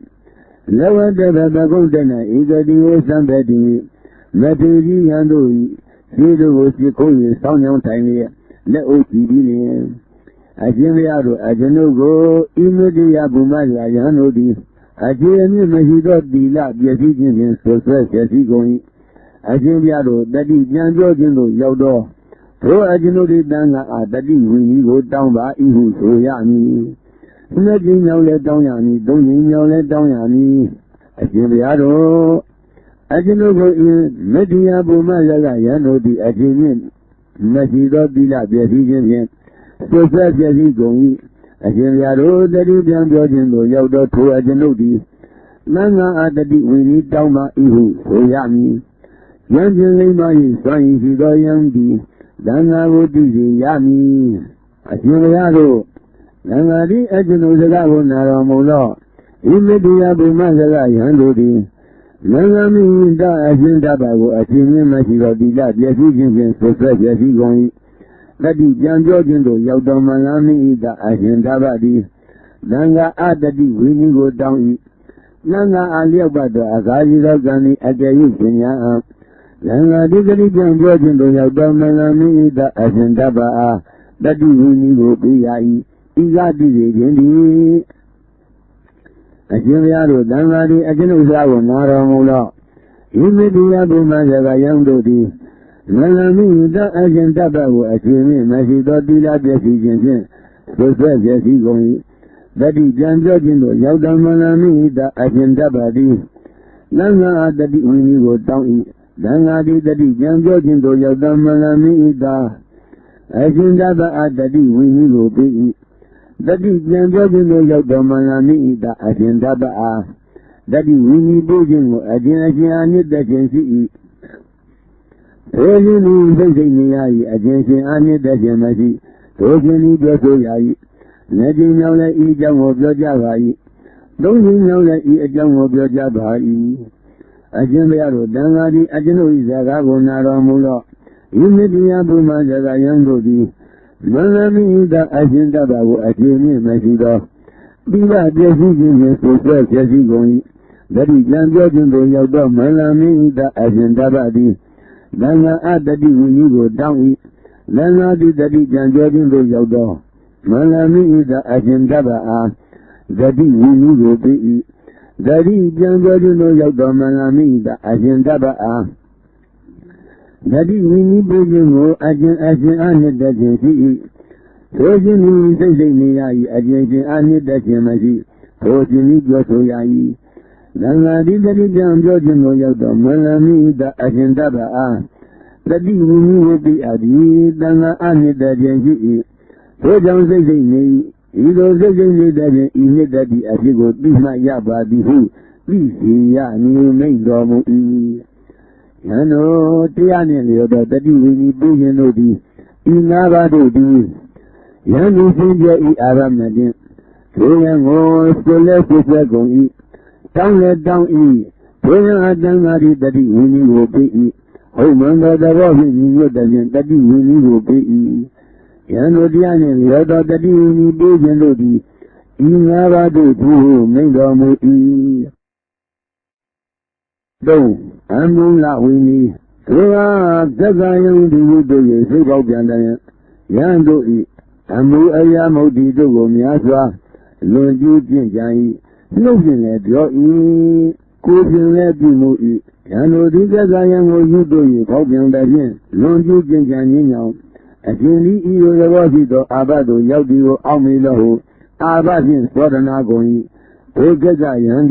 လဝတ္တဘသကုတ်တနဧကတိကိုစံပတိမထေကြီးယံတို့ဤရှိတို့ကိုရှိခိုး၍ဆောင်းကြောင်းထိုင်လျက်လက်အုပ်ကြည့်ပြီးလျင်အရှင်ဘုရားတို့အကျွန်ုပ်ကိုဤမတိယဘုမရာယံတို့သည်အခြေအမြင့်မရှိသောသီလပျက်စီးခြင်းဖြင့်ဆွဆွဲပျက်စီးကုန်၏အရှင်ဘုရားတို့တတိပြန်ပြောခြင်းသို့ရောက်သောထိုအကျွန်ုပ်တို့တန်ခါအားတတိဝိနည်းကိုတောင်းပါ၏ဟုဆိုရမည်နှစ်ကြိမ်မြောက်လည်းတောင်းရမည်သုံးကြိမ်မြောက်လည်းတောင်းရမည်အရှင်ဘုရားတို့အကျွန်ုပ်ကိုမတ္တိယဘုမရကယံတို့သည်အခြေမြင့်မရှိသောသီလပျက်စီးခြင်းဖြင့်ဆွဆွဲပျက်စီးကုန်၏အရှင်ဘုရားတို့တတိပြန်ပြောခြင်းသို့ရောက်သောထိုအကျွန်ုပ်သည်သံဃာအတတိဝိနည်းတောင်းပါ၏ဟုဆိုရမည်ယံခြင်းလိမ္မာ၏စွမ်း၏ရှိသောယံသည်သံဃာကိုသိစေရမည်အရှင်ဘုရားတို့သံဃာသည်အကျွန်ုပ်စကားကိုနာတော်မူသောဤမတ္တိယဘုမစကားယံတို့သည်မင်္ဂလာမင်းသာအရှင်တတ်ပါကိုအရှင်မြင့်မရှိသောသီလပျက်စီးခြင်းဖြင့်ဆွဆွဲပျက်စီးကုန်၏တတိပြန်ပြောခြင်းသို့ရောက်တော်မင်္ဂလာမင်းဤသာအရှင်တတ်ပါသည်သံဃာအတတိဝိနည်းကိုတောင်း၏သံဃာအလျောက်ပတ်သောအခါရှိသောကံဤအတယုပညာအသံဃာတိကတိပြန်ပြောခြင်းသို့ရောက်တော်မင်္ဂလာမင်းဤသာအရှင်တတ်ပါအားတတိဝိနည်းကိုပေးရ၏ဤသာတိစေခြင်းသည်အရှင်ဘုရားတို့သံဃာသည်အကျွန်ုပ်စားကိုနာတော်မူသောဤမတ္တိယဘုမဇဂယံတို့သည်မင်္ဂလာမင်းဤသာအရှင်တတ်ပါကိုအရှင်မြင့်မရှိသောသီလပျက်စီးခြင်းဖြင့်ဆွဆွဲပျက်စီးကုန်၏တတိပြန်ပြောခြင်းသို့ရောက်တော်မင်္ဂလာမင်းဤသာအရှင်တတ်ပါသည်သံဃာအတတိဝိနည်းကိုတောင်း၏သံဃာသည်တတိပြန်ပြောခြင်းသို့ရောက်တော်မင်္ဂလာမင်းဤသာအရှင်တတ်ပါအတတိဝိနည်းကိုပေး၏တတိပြန်ပြောခြင်းသို့ရောက်တော်မင်္ဂလာမင်းဤသာအရှင်တတ်ပါအားတတိဝိနည်းပို့ခြင်းကိုအရှင်အနှစ်သက်ခြင်းရှိ၏ထိုခြင်းသည်စိတ်စိတ်နေရ၏အရှင်ရှင်အနှစ်သက်ခြင်းမရှိထိုခြင်းသည်ပြောဆိုရ၏လက်ခြင်းမြောက်လည်းဤအကြောင်းကိုပြောကြပါ၏သုံးခြင်းမြောက်လည်းဤအကြောင်းကိုပြောကြပါ၏အရှင်ဘုရားတို့တန်ဃာသည်အကျွန်ုပ်၏ဇာကားကိုနာတော်မူသောဤမတ္တိယဘုမဇဂယံတို့သည်မင်္ဂလာမင်းဤသာအရှင်တတ်ပါကိုအရှင်မြင့်မရှိသောသီလပျက်စီးခြင်းဖြင့်ဆွဆွဲပျက်စီးကုန်၏တတိပြန်ပြောခြင်းသို့ရောက်သောမင်္ဂလာမင်းဤသာအရှင်တတ်ပါသည်သံဃာအတတိဝိနည်းကိုတောင်း၏သံဃာသည်တတိပြန်ပြောခြင်းသို့ရောက်သောမင်္ဂလာမင်းဤသာအရှင်တတ်ပါအားတတိဝိနည်းကိုပေး၏တတိပြန်ပြောခြင်းသို့ရောက်သောမင်္ဂလာမင်းဤသာအရှင်တတ်ပါအားတတိဝိနည်းပေးခြင်းကိုအရှင်အနှစ်သက်ခြင်းရှိ၏ထိုခြင်းသည်စိတ်စိတ်နေရ၏အရှင်ရှင်အနှစ်သက်ခြင်းမရှိထိုခြင်းသည်ပြောဆိုရ၏သံဃာတိတတိပြန်ပြောခြင်းကိုရောက်သောမင်္ဂလာမင်းဤသာအရှင်တတ်ပါအားတတိဝိနည်းကိုပေးအပ်သည်သံဃာအနှစ်သက်ခြင်းရှိ၏ထိုကြောင့်စိတ်စိတ်နေဤလိုစိတ်စိတ်နေတဲ့ဖြင့်ဤနှစ်သက်သည့်အဖြစ်ကိုသိမှရပါသည်ဟုသိစေရမည်မိန့်တော်မူ၏ယံတို့တရားနှင့်လျော်သောတတိဝိနည်းပေးခြင်းတို့သည်ဤငါးပါးတို့သည်ယံဒီစင်ကြ၏အာရမနှင့်ထိုယံကိုဆွလဲဆွဲကုန်၏တောင်းလဲတောင်း၏ထိုယံအတန်ဃာတိတတိဝိနည်းကိုပေး၏ဟုတ်မှန်သောသဘောဖြင့်ညီညွတ်တဲ့ဖြင့်တတိဝိနည်းကိုပေး၏ယံတို့တရားနှင့်လျော်သောတတိဝိနည်းပေးခြင်းတို့သည်ဤ Ingabadu Pu Mindomu E. Do Amula Winnie. Tua Gagayan do Sibau Gandan. Yando E. Amu Ayamodi do Miaswa. Lonju Jinjai. Looking at your E. Cooking at you E. Yano Gagayan will you do it. Hopian Dajin. Lonju Jinjan. Again, the Rosito Abado Yadio Almilo. Abadin Sodana going. Gagayan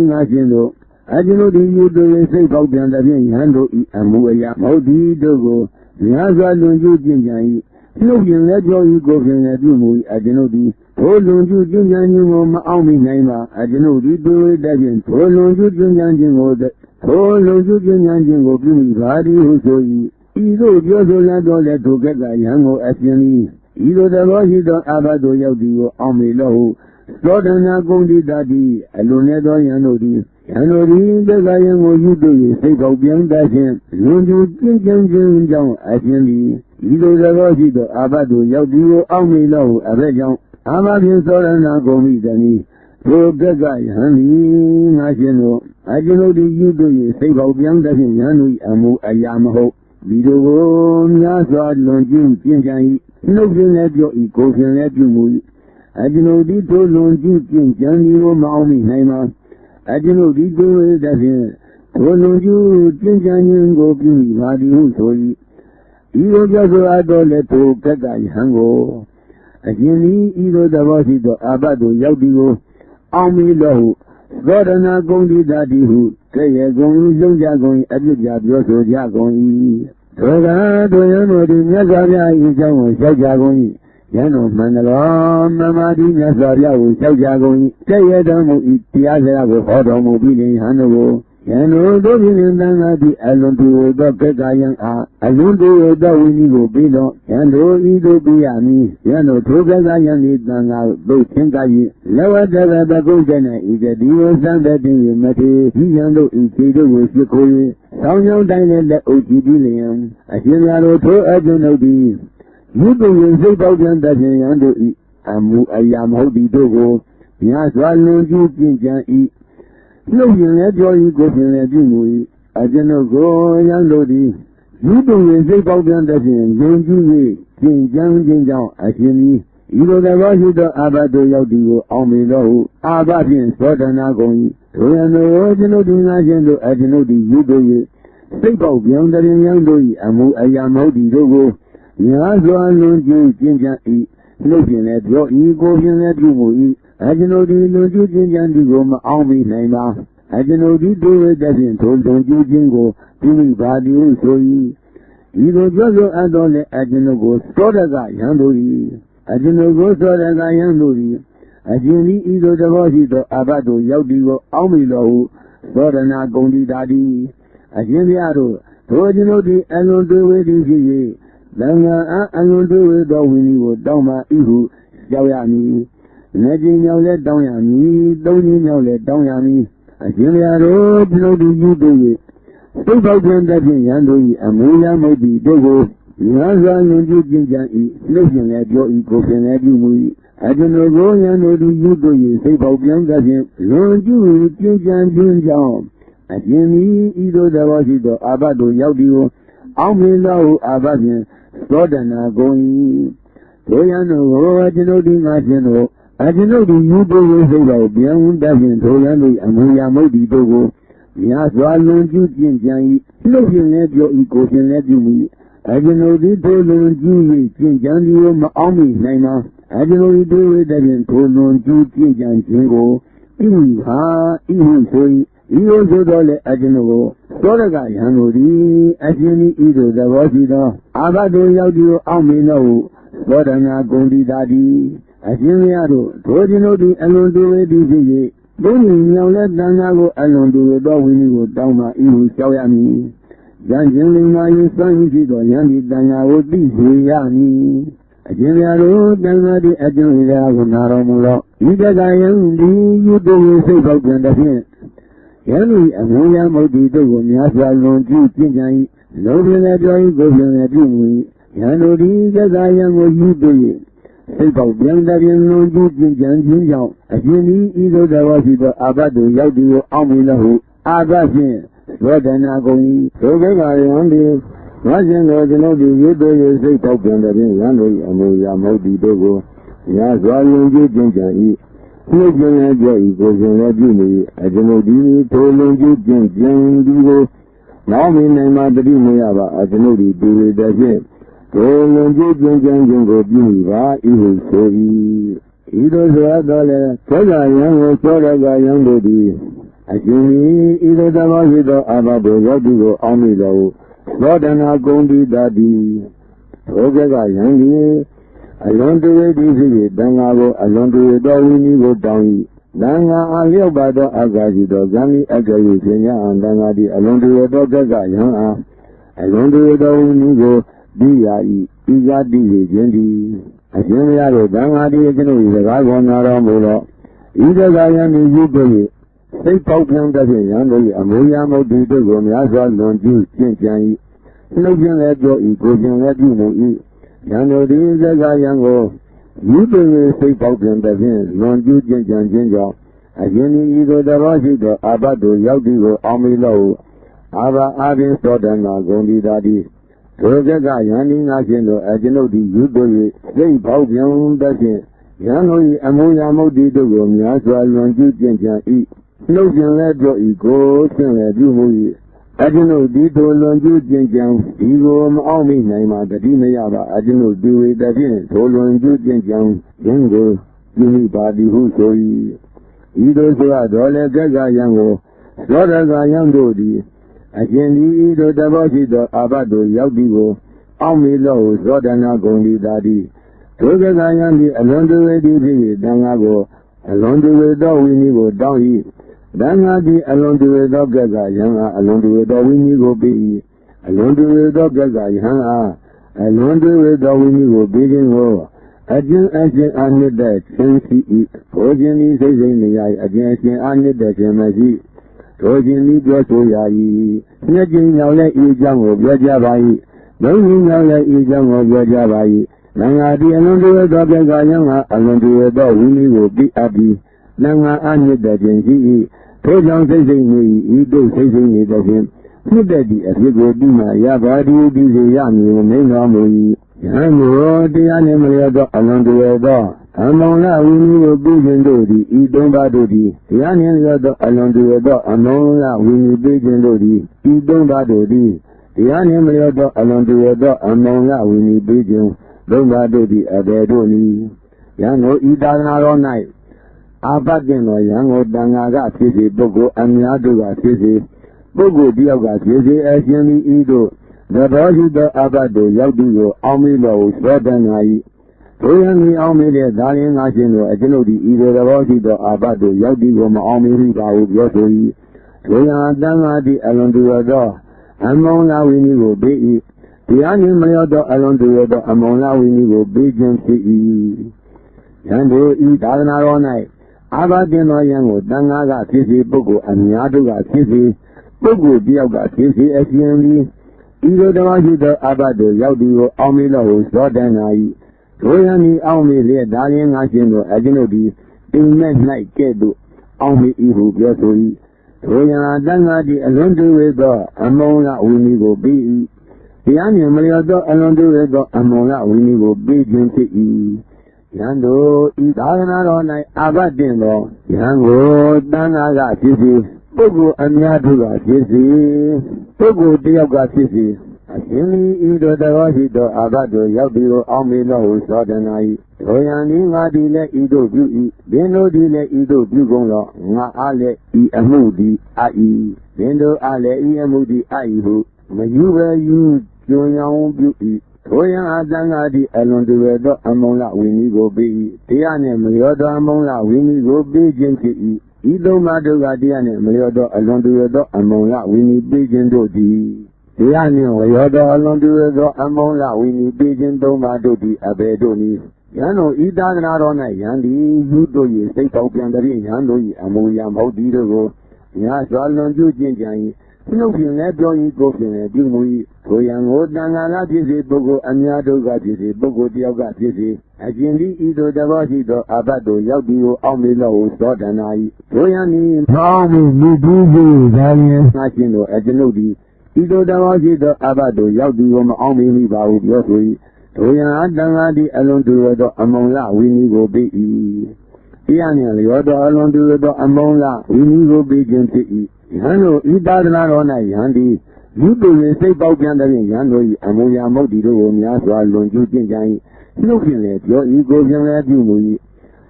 Najindo. I do not you do a safe out and handle and Muaya Modi Dogo, Niaza Lunju Jinjai, looking at your ego at you, I do not be. Oh, Lunju Jinjan, Maumi Naima, I do not do it again. Oh, Lunju Jinjan or the Oh, Lunju Jinjan will be body who so ye. Either Josolado let to get a young as you either the Rosito Abado Yadio Almilo, Sodana Gondi Daddy, Alunedo Yanodi. Yanodi, the lion will you do it, take out young Dashin, Lunju Jinjan, as you either the Rosito, Abado, Yadio, Almilo, Abejon, Amabin Sorana Gomi, Dani, so the guy, honey, National, I do know the you do it, take out young Dashin, Yanui, Amu, Ayamaho, Bido, Yasad, Lunjin, Jinjan, looking at your eco, at you move. I do know the two Lunjin, Jinjan, you Maumi, Haima. I do not do it as in Tolonju, Jinjan, go be Madi Husoi. You just adore let to Kagai Hango. Again, either the Rosito Abado Yadio, Almi Lohu, Godana Gondi Daddy who, Kaya going, Zonja going, Abija, Yoso Jagoni. Toga, Doyano, the Nazaria is Jamo, Sajagoni. Yano Manalo, Mamadi Nazaria, Sajagoni, Kayadamu, Itiaza, Automobile, Hanovo. Yano, Dovin Nangadi, Alondu, the Kagayan, Alundu, the Winigo Bilo, Yano, Ido Biami, Yano, Togagayan, Nanga, Botengai, Lower the Gojana, is a deal standing in Mate, Yano, Ikido with the Koi, Sound Dine, the Ojibilian, Asiano, Ajonodi. You do say about them that I am Hodi Dogo, Yes, I know you can eat. No, you let your ego in a dream. I don't go, young lady. You do say about them that don't you Jing, I see me. You know the Rosito Abado Yadio, Almilo, Abadian, Sodana going. So I know original Dinagendo, I know the you do it. Say about young lady, I am Hodi Dogo. Yazo Lunju Jinjan, looking at your ego in a dream. I don't know the Lunju Jinjan Digo, Almi Naima. I don't know the do it doesn't told don't you jingo, Timmy Badi, so ye. You don't just I don't let Adenogo, Sodaga, Yandori. Adenogo, Sodaga, Yandori. Ajini, either the Rosito, Abado, Yadio, Almilo, Sodana Gondi Daddy. Ajiniado, told you know the Alon do it. Langa don't do it, Winnie would Doma Ihu, Yami. Najin Yolet Doyami, don't you know let Doyami. I feel that road, no, do you do it. So about them that in Yandoi, Amuya Modi, Dogo, Yaza, you Jinjan, looking at your eco and at you. I don't know, go Yano, do you do it. Say about them that in Lord, you, Jinjan, Jinjan. I Jimmy, Ido, the Rosito, Abado, Yadio, Almilo, Abadian. Sodana going. Toyano, I don't know the National. I don't know the Ubo is beyond Davin, Toyano, Amuya Modi Dogo. Yes, I learned you, Jinjan. Looking at your equals and let you. I don't know the Tolon Julie, Jinjan, Army, Naima. I don't know the do it that in Tolon Jinjan Jingo. Ihu, Soy. You also don't let Adenogo. Sodaga Yanodi, Asini Ido, the Rosida, Abado Yadio, Almino, Sodana Gondi Daddy, Asiniado, Tojino di Alondo Edizi, Boni Yalet Danago Alondo, Dawini, Dama, Ihu, Shawami, Janjilina, you son, Zido, Yandi, Dana, Yami. Asiniado, Danadi, Adino, Naramula, Ida Gayandi, you do say about Gandafin. Yanni, Amuya Modi Dogo, Yasa Lonju Jinjan, no Villa Joy, go at you. Yanodi, as I am what you do. စိတ်ပေါက်ပြန်တဲ့ပြင်လုံးကျူးကျင်ကြံခြင်းကြောင့်အရှင်ဒီဤသို့တော်ရှိသောအာဘတ်တို့ရောက်သည်ကိုအောက်မေလဟုအာဘတ်ဖြင့်သောတနာကုန်၏သို့ကဲ့ကယံသည်ငါရှင်တော်ကျွန်ုပ်သည်ရွတ်တို့၏စိတ်ပေါက်ပြန်တဲ့ပြင်ရန်တို့၏အမှုရာမဟုတ်သည်တို့ကိုညာစွာယုံကြည်ခြင်းကြံ၏နှုတ်ခြင်းလည်းကြောက်၏ကိုယ်ရှင်လည်းပြုနေ၏အကျွန်ုပ်ဒီထိုလုံကျူးခြင်းကြံသည်ကိုနောက်မင်းနိုင်မှတတိမရပါအကျွန်ုပ်ဒီတူရတဲ့ဖြင့်ကိုယ်လုံကျူးခြင်းကြံခြင်းကိုပြုမိပါဤဟုဆို၏ဤသို့ဆိုအပ်တော်လဲသောကယံကိုသောရကယံတို့သည်အရှင်ဤသို့တော်ရှိသောအာဘတို့ရောက်သူကိုအောင်းမိတော်သောတနာကုံတိတာတိသောကယံသည်အလွန်တွေ့သည်ဖြစ်၍တန်ဃာကိုအလွန်တွေ့တော်ဝိနည်းကိုတောင်း၏တန်ဃာအလျောက်ပါသောအာဃာရှိသောဇံမီအကယ်၍ရှင်ရအံတန်ဃာသည်အလွန်တွေ့သောကယံအားအလွန်တွေ့တော်ဝိနည်းကိုပြီးရ၏ဤကားတည်၍ခြင်းသည်အရှင်မရသောတန်ဃာသည်ကျွန်ုပ်၏စကားကိုနာတော်မူသောဤတကယံသည်ယူတွေ့၍စိတ်ပေါက်ပြန်တဲ့ဖြင့်ရန်တို့၏အမူအရာမုတ်တီတို့ကိုများစွာလွန်ကျူးကျင့်ကြံ၏နှုတ်ခြင်းလည်းပြော၏ကိုယ်ခြင်းလည်းပြုနေ၏ရန်တို့သည်စကားယံကိုယူတွေ့၍စိတ်ပေါက်ပြန်တဲ့ဖြင့်လွန်ကျူးကျင့်ကြံခြင်းကြောင့်အရှင်ဤသို့တော်ရှိသောအာဘတ်တို့ရောက်သည်ကိုအောင်းမိလို့အာဘအာဘင်သောတနာဂုံဒီတာတိဒုက္ခယံဤငါရှင်တို့အကျွန်ုပ်သည်ယူတွေ့၍စိတ်ပေါက်ပြန်တဲ့ဖြင့်ရန်တို့၏အမူအရာမုတ်တီတို့ကိုများစွာလွန်ကျူးကျင့်ကြံ၏နှုတ်ခြင်းလည်းပြော၏ကိုယ်ခြင်းလည်းပြုမှု၏အကျွန်ုပ်ဒီထိုလွန်ကျူးကျင့်ကြံဒီကိုမအောင်မိနိုင်မှတတိမရပါအကျွန်ုပ်ဒီဝေတဖြင့်ထိုလွန်ကျူးကျင့်ကြံခြင်းကိုပြုမိပါသည်ဟုဆို၏ဤသို့ဆိုရတော်လည်းကကယံကိုသောရကယံတို့သည်အရှင်ဒီဤသို့တဘောရှိသောအာဘတ်တို့ရောက်သည်ကိုအောက်မေလို့သောတနာဂုံဒီတာတိဒုက္ခယံသည်အလွန်တွေ့သည်ဖြစ်၍တန်ဃာကိုအလွန်တွေ့သောဝိနည်းကိုတောင်း၏တန်ဃာသည်အလွန်တွေ့သောကယံအားအလွန်တွေ့သောဝိနည်းကိုပေး၏အလွန်တွေ့သောကယံအားအလွန်တွေ့သောဝိနည်းကိုပေးခြင်းကိုအကျဉ်အရှင်အာနိတ္တခြင်းရှိ၏ထိုခြင်းသည်စိတ်စိတ်နေရ၏အကျဉ်အရှင်အာနိတ္တခြင်းမရှိထိုခြင်းသည်ပြောဆိုရ၏နှစ်ကျင်းရောက်လည်းဤကြောင့်ကိုပြောကြပါ၏သုံးကျင်းရောက်လည်းဤကြောင့်ကိုပြောကြပါ၏တန်ဃာသည်အလွန်တွေ့သောကယံအားအလွန်တွေ့သောဝိနည်းကိုပေးအပ်ပြီးတန်ဃာအာနိတ္တခြင်းရှိ၏ထိုကြောင့်စိတ်စိတ်နေဤတို့စိတ်စိတ်နေတဲ့ဖြင့်နှစ်သက်သည့်အဖြစ်ကိုပြီးမှရပါသည်ဒီစေရမည်မိန်တော်မူ၏ယံကိုတရားနှင့်မလျော်သောအလွန်တွေ့သောအမောင်လဝိနည်းကိုပြီးခြင်းတို့သည်ဤသုံးပါးတို့သည်တရားနှင့်လျော်သောအလွန်တွေ့သောအမောင်လဝိနည်းပြီးခြင်းတို့သည်ဤသုံးပါးတို့သည်တရားနှင့်မလျော်သောအလွန်တွေ့သောအမောင်လဝိနည်းပြီးခြင်းသုံးပါးတို့သည်အဘယ်တို့နည်းယံကိုဤသာသနာတော်၌အာဘတ်တင်တော်ယံကိုတန်ဃာကဖြစ်စေပုဂ္ဂိုလ်အများတို့ကဖြစ်စေပုဂ္ဂိုလ်တယောက်ကဖြစ်စေအရှင်သည်ဤတို့သဘောရှိသောအာဘတ်တို့ရောက်သည်ကိုအောင်းမိတော်ဟုသောတနာ၏ထိုယံသည်အောင်းမိတဲ့ဒါလင်းငါရှင်တို့အကျွန်ုပ်သည်ဤသဘောရှိသောအာဘတ်တို့ရောက်သည်ကိုမအောင်မိပါဟုပြောဆို၏ထိုယံတန်ဃာသည်အလွန်တူသောအမောင်လာဝိနည်းကိုပေး၏တရားနှင့်မလျော်သောအလွန်တူသောအမောင်လာဝိနည်းကိုပေးခြင်းဖြစ်၏ယံတို့ဤသာသနာတော်၌အာဘတင်တော်ယံကိုတန်ဃာကဖြစ်စေပုဂ္ဂိုလ်အများတို့ကဖြစ်စေပုဂ္ဂိုလ်တယောက်ကဖြစ်စေအရှင်သည်ဤလိုတော်ရှိသောအာဘတို့ရောက်သည်ကိုအောင်းမေလို့ဟုသောတနာ၏ထိုယံသည်အောင်းမေလျက်ဒါလျင်ငါရှင်တို့အကျွန်ုပ်သည်အိမ်မက်၌ကဲ့သို့အောင်းမေ၏ဟုပြောဆို၏ထိုယံတန်ဃာသည်အလွန်တွေ့သောအမောင်လဝိနည်းကိုပြီး၏တရားနှင့်မလျော်သောအလွန်တွေ့သောအမောင်လဝိနည်းကိုပြီးခြင်းဖြစ်၏ယံတို့ဤသာသနာတော်၌အာဘတင်တော်ယံကိုတန်ဃာကဖြစ်စေပုဂ္ဂိုလ်အများတို့ကဖြစ်စေပုဂ္ဂိုလ်တယောက်ကဖြစ်စေအရှင်ဤတို့တော်ရှိသောအာဘတို့ရောက်ပြီးကိုအောင်းမေလို့ဟုသောတနာ၏ထိုယံသည်ငါသည်လည်းဤတို့ပြု၏ဘင်းတို့သည်လည်းဤတို့ပြုကုန်တော့ငါအားလည်းဤအမှုသည်အာ၏ဘင်းတို့အားလည်းဤအမှုသည်အာ၏ဟုမယူပဲယူကျွံရောင်ပြု၏ထိုယံအတန်ဃာသည်အလွန်တွေ့သောအမောင်လဝိနည်းကိုပေး၏တရားနှင့်မလျော်သောအမောင်လဝိနည်းကိုပေးခြင်းဖြစ်၏ဤသုံးပါးတို့ကတရားနှင့်မလျော်သောအလွန်တွေ့သောအမောင်လဝိနည်းပေးခြင်းတို့သည်တရားနှင့်လျော်သောအလွန်တွေ့သောအမောင်လဝိနည်းပေးခြင်းသုံးပါးတို့သည်အဘယ်တို့နည်းယံတို့ဤသာသနာတော်၌ယံသည်ယူတို့၏စိတ်ပေါက်ပြန်သည်ယံတို့၏အမူအရာမဟုတ်သည်တို့ကိုညာစွာလွန်ကျူးခြင်းကြံ၏ နှုတ်ဖြင့်လည်းပြောရင်ကိုယ်ဖြင့်လည်းပြုမှု၏ထိုယံကိုတန်ခါကဖြစ်စေပုဂ္ဂိုလ်အများတို့ကဖြစ်စေပုဂ္ဂိုလ်တယောက်ကဖြစ်စေအကျဉ်သည်ဤသို့သဘောရှိသောအဘတ်တို့ရောက်သည်ကိုအောက်မေလို့သောတနာ၏ထိုယံသည်ဖောင်းမှုမိတူးစုသာလျင်ငါရှင်တို့အကျွန်ုပ်သည်ဤသို့သဘောရှိသောအဘတ်တို့ရောက်သည်ကိုမအောက်မေမိပါဟုပြောဆို၏ထိုယံအတန်ခါသည်အလွန်တူသောအမုံလဝိနည်းကိုပေး၏တရားနှင့်လျောသောအလွန်တူသောအမုံလဝိနည်းကိုပေးခြင်းဖြစ်၏ယဟန်တို့ဤသာသနာတော်၌ယဟန်သည်လူတို့၏စိတ်ပေါက်ပြန်တဲ့ယဟန်တို့၏အမုံရာမုတ်တီတို့ကိုများစွာလွန်ကျူးကျင့်ကြ၏နှုတ်ဖြင့်လည်းပြောဤကိုဖြင့်လည်းပြုမူ၏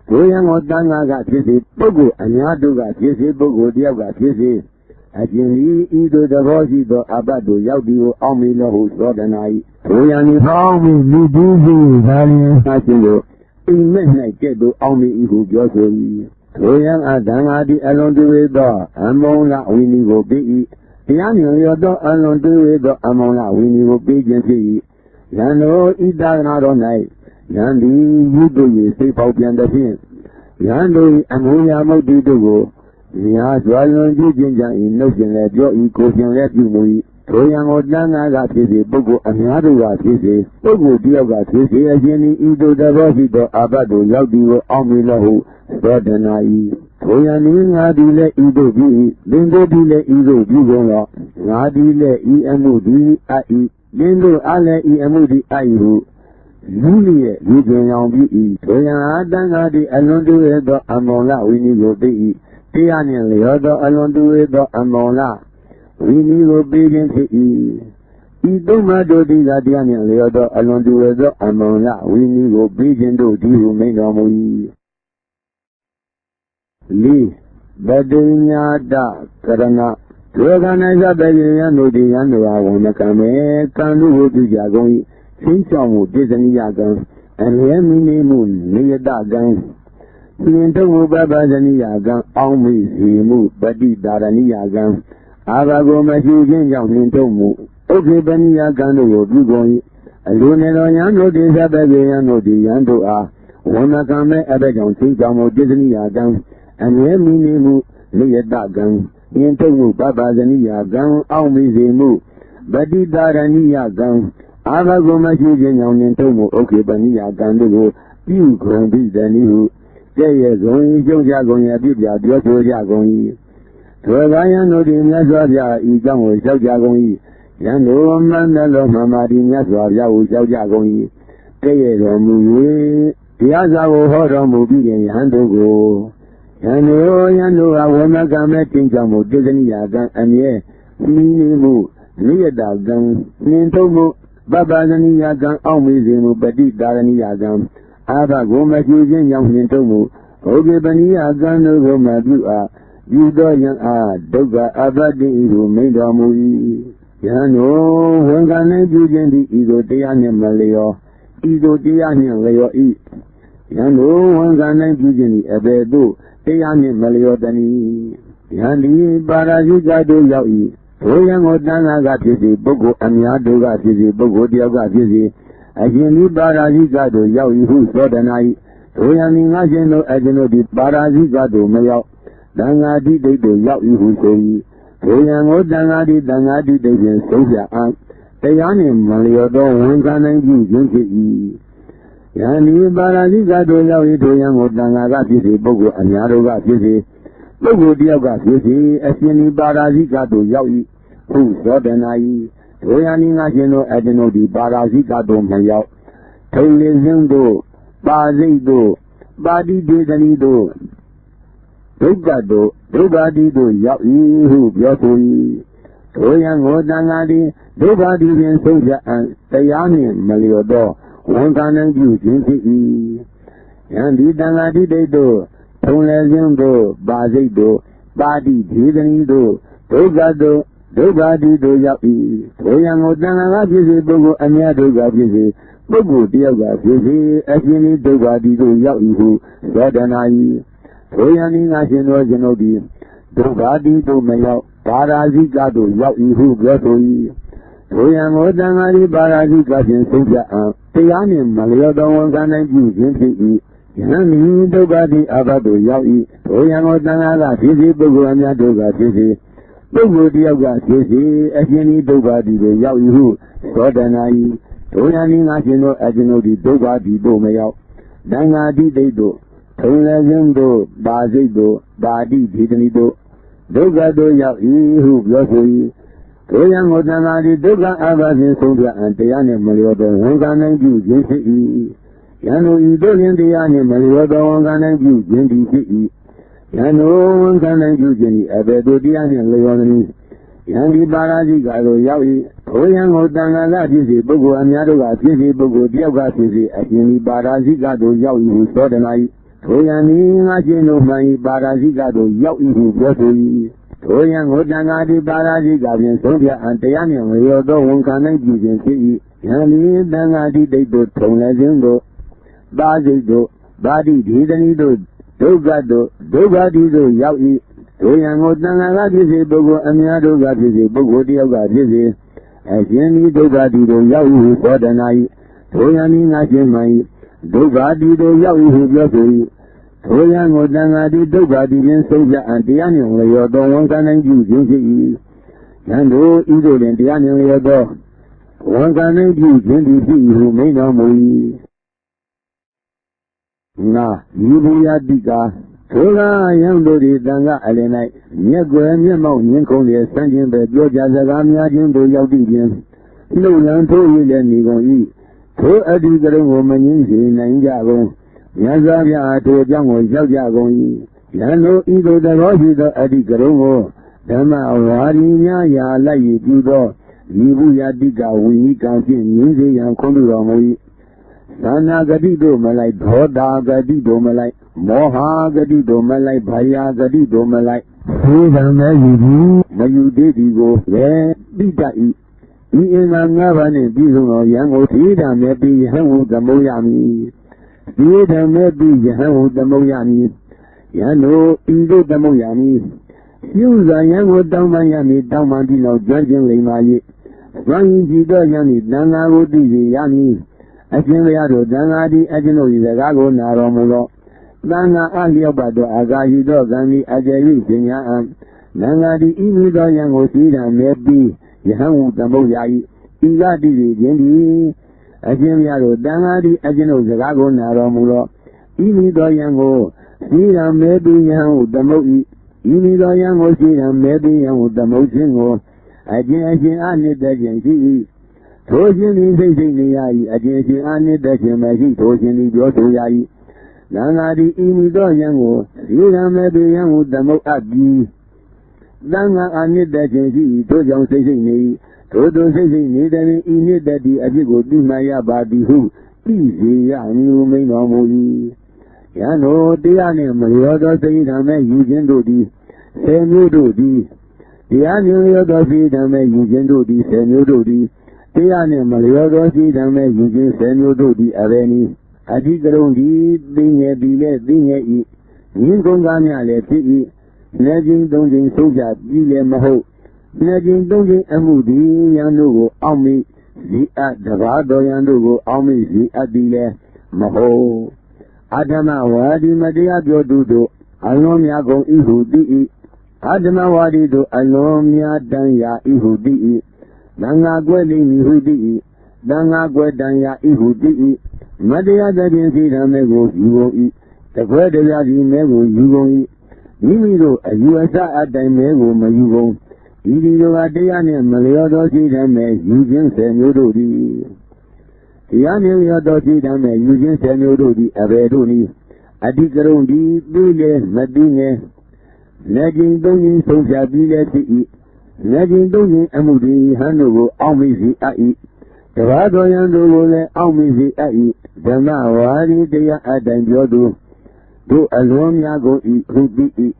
ဒိုယံကိုတန်ခါကဖြစ်စေပုဂ္ဂိုလ်အများတို့ကဖြစ်စေပုဂ္ဂိုလ်တယောက်ကဖြစ်စေအကျဉ်းဤသို့သဘောရှိသောအဘတ်တို့ရောက်သည်ကိုအောက်မေလို့ဟုသောတနာ၏ဒိုယံဤဖောင်းပြီးလူတူးစုသာလျင်အရှင်တို့အိမ်မက်၌ကဲ့သို့အောက်မေ၏ဟုပြောဆို၏ထိုယံအတန်ခါသည်အလွန်တူသောအမုံလဝိနည်းကိုပေး၏တရားမြင်ရသောအလွန်တူသောအမုံလဝိနည်းကိုပေးခြင်းဖြစ်၏ယံတို့ဤသာသနာတော်၌ယံသည်ယူတို့၏စိတ်ပေါက်ပြန်သည်ဖြင့်ယံတို့၏အမုံရာမုတ်တိတို့ကိုများစွာလွန်ကျူးခြင်းကြောင့်ဤနှုတ်ဖြင့်လည်းပြော၏ကိုယ်ဖြင့်လည်းပြုမူ၏ထိုယံကိုတန်ခါကဖြစ်စေပုဂ္ဂိုလ်အများတို့ကဖြစ်စေပုဂ္ဂိုလ်တယောက်ကဖြစ်စေအရှင်ဤသို့သဘောရှိသောအဘတ်တို့ရောက်သည်ကိုအောက်မေလို့ဟုသောတနာ၏ထိုယံဤငါသည်လည်းဤသို့ပြု၏သင်တို့သည်လည်းဤသို့ပြုကုန်လောငါသည်လည်းဤအမှုသည်အပ်၏သင်တို့အားလည်းဤအမှုသည်အပ်၏ဟုလူလျက်လူကျင်အောင်ပြု၏ထိုယံအတန်ခါသည်အလွန်တူသောအမုံလဝိနည်းကိုသိ၏တရားနှင့်လျောသောအလွန်တူသောအမုံလဝိနည်းကိုပေးခြင်းဖြစ်၏ဤသုံးပါးတို့သည်တရားနှင့်လျောသောအလွန်တူသောအမုံလဝိနည်းကိုပေးခြင်းတို့သည်ဟုမိန့်တော်မူ၏လေးဗတိညာတကရဏဒုက္ခနာသဗ္ဗေယံတို့သည်ယံတို့အားဝန်မကံမဲကံတို့ကိုပြုကြကုန်၏သင်္ချောင်းမှုပြစ္စနိယကံအမြဲမိနေမှုနိယတကံသင်္တုဝပပဇနိယကံအောင်းမိစီမှုပฏิတာရဏိယကံအာဘကိုမရှိခြင်းကြောင့်နှင်ထုတ်မှုဥက္ခေပနိယကံတို့ကိုပြုကုန်၏အလိုနေတော်ယံတို့သည်သဗ္ဗေယံတို့သည်ယံတို့အားဝန်မကံမဲအဘကြောင့်သင်္ချောင်းမှုပြစ္စနိယကံအမြဲမိနေမှုနိယတကံယင်ထုတ်မှုပပဇနိယကံအောက်မိစေမှုပฏิတာရဏိယကံအာဘဂုမရှိခြင်းကြောင့်ယင်ထုတ်မှုဥက္ခေပနိယကံတို့ကိုပြုကုန်ပြီတနည်းဟုကျဲ့ရဲ့ကုန်၏ကျုံကြကုန်၏အပြစ်ပြပြောဆိုကြကုန်၏ထိုကာယံတို့သည်မြတ်စွာဘုရားဤကြောင့်ကိုလျှောက်ကြကုန်၏ယံတို့မှန်တယ်လို့မှန်ပါသည်မြတ်စွာဘုရားကိုလျှောက်ကြကုန်၏ကျဲ့ရဲ့တော်မူ၍တရားစာကိုဟောတော်မူပြီးရင်ယဟန်တို့ကိုယံတို့ဟာဝမကံမဲ့တင်ကြောင့်မို့တေဇနိယကံအမြဲမိနေမှုနိယတကံနှင်ထုတ်မှုပပဇနိယကံအောက်မေစေမှုပฏิတာရဏိယကံအာဘကိုမရှိခြင်းကြောင့်နှင်ထုတ်မှုဘုဂေပနိယကံတို့ကိုမပြုအားပြုသောယံအားဒုက္ခအပတ္တိဤသို့မိန့်တော်မူ၏ယံတို့ဝန်ခံနိုင်ပြုခြင်းသည်ဤသို့တရားနှင့်မလျောဤသို့တရားနှင့်လျော၏ယံတို့ဝန်ခံနိုင်ပြုခြင်းသည်အဘယ်သို့တရားနှင့်မလျောတနည်းယံဒီပါရာဇိကတို့ရောက်၏ဘုရားကိုတန်ခါကဖြစ်စေပုဂ္ဂိုလ်အများတို့ကဖြစ်စေပုဂ္ဂိုလ်တယောက်ကဖြစ်စေအရှင်ဒီပါရာဇိကတို့ရောက်၏ဟုသောတနာ၏တို့ယံဒီငါရှင်တို့အရှင်တို့ဒီပါရာဇိကတို့မရောက်တန်ခါတိတိတ်တို့ရောက်၏ဟုဆို၏တို့ယံကိုတန်ခါတိတိတ်ဖြင့်ဆုံးဖြတ်အားတရားနှင့်မလျောသောဝန်ခံနိုင်ပြုခြင်းဖြစ်၏ယံဒီပါရာဇိကတို့ရောက်၏တို့ယံကိုတန်ခါကဖြစ်စေပုဂ္ဂိုလ်အများတို့ကဖြစ်စေပုဂ္ဂိုလ်တယောက်ကဖြစ်စေအရှင်ဒီပါရာဇိကတို့ရောက်၏ဟုသောတနာ၏တို့ယံဒီငါရှင်တို့အကျွန်ုပ်ဒီပါရာဇိကတို့မရောက်ထုံလင်းခြင်းတို့ပါစိတ်တို့ပါတိဒေသနီတို့ဒုက္ခတို့ဒုက္ခတိတို့ရောက်၏ဟုပြောဆို၏တို့ယံကိုတန်ခါသည်ဒုက္ခတိဖြင့်ဆုံးဖြတ်အံတရားနှင့်မလျော်သောဝန်ခံနိုင်ပြုခြင်းဖြစ်၏ယံဒီတန်ခါတိတိတ်တို့ထုံလင်းခြင်းတို့ပါစိတ်တို့ပါတိဒေသနီတို့ဒုက္ခတို့ဒုက္ခတိတို့ရောက်၏တို့ယံကိုတန်ခါကဖြစ်စေပုဂ္ဂိုလ်အများဒုက္ခဖြစ်စေပုဂ္ဂိုလ်တယောက်ကဖြစ်စေအရှင်ဒီဒုက္ခတိတို့ရောက်၏ဟုသောတနာ၏တို့ယံဒီငါရှင်တို့ကျွန်ုပ်သည်ဒုက္ခတိတို့မရောက်ပါရာဇိကတို့ရောက်၏ဟုပြောဆို၏တို့ယံကိုတန်ခါတိပါရာဇိကဖြင့်ဆုံးဖြတ်အံတရားနှင့်မလျော်သောဝန်ခံနိုင်ပြုခြင်းဖြစ်၏ယံဒီဒုက္ခတိအဘတို့ရောက်၏တို့ယံကိုတန်ခါကဖြစ်စေပုဂ္ဂိုလ်အများတို့ကဖြစ်စေ ပုဂ္ဂိုလ်တယောက်ကဖြစ်စေအရှင်ဒီဒုက္ခဒီကိုရောက်ယူဟုသောတနာဤထိုယံဤငါရှင်တို့အရှင်တို့ဒီဒုက္ခဒီတို့မရောက်တန်ဃာတိတိတ်တို့ထုံလည်းခြင်းတို့ပါစိတ်တို့ပါတိဒီတဏိတို့ဒုက္ခတို့ရောက်ဤဟုပြောဆို၏ထိုယံကိုတန်ဃာတိဒုက္ခအဘဖြင့်ဆုံးဖြတ်အံတရားနှင့်မလျော်သောဝန်ခံနိုင်ပြုခြင်းဖြစ်၏ယံတို့ဤတို့ရင်တရားနှင့်မလျော်သောဝန်ခံနိုင်ပြုခြင်းသည်ဖြစ်၏ယံတို့ဝန်ခံနိုင်ပြုခြင်းသည်အဘယ်သို့တရားနှင့်လျော်သနည်းယံဒီပါရာဇိကသို့ရောက်၏ထိုယံကိုတန်ဃာကဖြစ်စေပုဂ္ဂိုလ်အများတို့ကဖြစ်စေပုဂ္ဂိုလ်တယောက်ကဖြစ်စေအရှင်ဒီပါရာဇိကသို့ရောက်၏ဟုသောတနာ၏ထိုယံသည်ငါရှင်တို့မှန်၏ပါရာဇိကသို့ရောက်၏ဟုပြောဆို၏ထိုယံကိုတန်ဃာတိပါရာဇိကဖြင့်ဆုံးဖြတ်အံတရားနှင့်လျော်သောဝန်ခံနိုင်ပြုခြင်းဖြစ်၏ယံသည်တန်ဃာတိတိတ်တို့ထုံလည်းခြင်းတို့ပါစိတ်တို့ပါတိဒီတဏိတို့ဒုက္ခတို့ဒုက္ခတိတို့ရောက်၏ထိုယံကိုတန်ဃာကဖြစ်စေပုဂ္ဂိုလ်အများတို့ကဖြစ်စေပုဂ္ဂိုလ်တယောက်ကဖြစ်စေအရှင်ဒီဒုက္ခတိတို့ရောက်၏ဟုသောတနာ၏ထိုယံသည်ငါရှင်မှန်၏ဒုက္ခတိတို့ရောက်၏ဟုပြောဆို၏ထိုယံကိုတန်ဃာတိဒုက္ခတိဖြင့်ဆုံးဖြတ်အံတရားနှင့်လျော်သောဝန်ခံနိုင်ပြုခြင်းဖြစ်၏ယံတို့ဤတို့တွင်တရားနှင့်လျော်သောဝန်ခံနိုင်ပြုခြင်းသည်ဖြစ်၏ဟုမိန့်တော်မူ၏ငါဤဘူယတိကာထိုကယံတို့သည်တန်ခါအလင်၌မျက်ွယ်မျက်မှောက်မြင်ခုံးလျက်ဆန်းခြင်းပဲပြောကြစကားများခြင်းတို့ရောက်သည့်ပြင်နှုတ်လန်းထိုးရည်လည်းနေကုန်၏ထိုအတ္တိကရုံကိုမငင်းစေနိုင်ကြကုန်မြတ်စွာဘုရားထိုအကြောင်းကိုရောက်ကြကုန်၏ယံတို့ဤသို့သဘောရှိသောအတ္တိကရုံကိုဓမ္မဝါရီများရာလိုက်ရပြုသောဤဘူယတိကဝိနိကံဖြင့်မြင်စေရန်ခွင့်ပြုတော်မူ၏သာနာဂတိတို့မလိုက်ဒေါတာဂတိတို့မလိုက်မောဟာဂတိတို့မလိုက်ဘာယာဂတိတို့မလိုက်သေဓမ္မယူသည်မယူသေးသည်ကိုလည်းပိတ္တဤဤအင်္ဂါ၅ပါးနှင့်ပြည်စုံသောယံကိုသေဓမ္မပိယဟံဟုသမုတ်ရမည်သေဓမ္မပိယဟံဟုသမုတ်ရမည်ယံတို့ဤသို့သမုတ်ရမည်ပြုစွာယံကိုတောင်းပန်ရမည်တောင်းပန်ပြီးနောက်ကျွမ်းကျင်လိမ္မာ၍သွန်ရင်ကြည့်သောယံ၏တန်ခါကိုသိစေရမည်အရှင်ဘုရားတို့တန်ခါသည်အကျွန်ုပ်၏စကားကိုနာတော်မူသောတန်ခါအလျောက်ပါသောအာဂါဟိသောကံသည်အကျေ၍ပညာအံတန်ခါသည်ဤမိသောယံကိုသိတာမြဲပြီးယဟံဟုသမုတ်ရ၏ဤကတည်ခြင်းသည်အရှင်ဘုရားတို့တန်ခါသည်အကျွန်ုပ်စကားကိုနာတော်မူသောဤမိသောယံကိုသိတာမြဲပြီးယဟံဟုသမုတ်၏ဤမိသောယံကိုသိတာမြဲပြီးယဟံဟုသမုတ်ခြင်းကိုအရှင်အားနှစ်သက်ခြင်းရှိ၏ထိုရှင်သည်စိတ်စိတ်နေရ၏အရှင်ရှင်အားနှစ်သက်ခြင်းမရှိထိုရှင်သည်ပြောဆိုရ၏သံဃာသည်ဤမိသောယံကိုသိတာမြဲပြီးယဟံဟုသမုတ်အပ်ပြီးသံဃာအားနှစ်သက်ခြင်းရှိ၏ထိုကြောင့်စိတ်စိတ်နေ၏ထိုသို့စိတ်စိတ်နေတဲ့ဤနှစ်သက်သည့်အဖြစ်ကိုသိမှရပါသည်ဟုသိစေရမည်ဟုမိန့်တော်မူ၏ယံတို့တရားနှင့်မလျော်သောစိတ်ဓာတ်မဲ့ယူခြင်းတို့သည်10မျိုးတို့သည်တရားနှင့်လျော်သောစိတ်ဓာတ်မဲ့ယူခြင်းတို့သည်10မျိုးတို့သည်တရားနှင့်မလျော်သောစိတ်ဓာတ်မဲ့ယူခြင်း10မျိုးတို့သည်အဘယ်နည်းအဓိကရုံသည်သိငယ်သည်လည်းသိငယ်၏ဉာဏ်ကုန်ကားများလည်းဖြစ်၏နှစ်ကြိမ်သုံးကြိမ်ဆုံးဖြတ်ပြီးလည်းမဟုတ်နှစ်ကြိမ်သုံးကြိမ်အမှုသည်ယံတို့ကိုအောက်မိဇီအတဘာတော်ယံတို့ကိုအောက်မိဇီအသည်လည်းမဟုတ်အဓမ္မဝါဒီမတရားပြောသူတို့အလွန်များကုန်၏ဟုသိ၏အဓမ္မဝါဒီတို့အလွန်များတန်ရာ၏ဟုသိ၏သံဃာကွဲလိမ့်မည်ဟုသိ၏သံဃာကွဲတန်ရာ၏ဟုသိ၏မတရားသဖြင့်စိဓာမဲကိုယူကုန်၏တကွဲတရားစီမဲကိုယူကုန်၏မိမိတို့အယူအဆအတိုင်းမဲကိုမယူကုန်ဤဒီတို့ကတရားနှင့်မလျော်သောစိဓာမဲယူခြင်း10မျိုးတို့သည်တရားနှင့်လျော်သောစိဓာမဲယူခြင်း10မျိုးတို့သည်အဘယ်တို့နည်းအဓိကရုံသည်သိလေမသိငယ်လက်ကျင်သုံးခြင်းဆုံးဖြတ်ပြီးလည်းဖြစ်၏လက်ကျင်သုံးခြင်းအမှုသည်ဟန်တို့ကိုအောက်မိစေအပ်၏တဘာတော်ယံတို့ကိုလည်းအောက်မိစေအပ်၏ဓမ္မဝါဒီတရားအတိုင်းပြောသူတို့အလွန်များကုန်၏ဟုသိ၏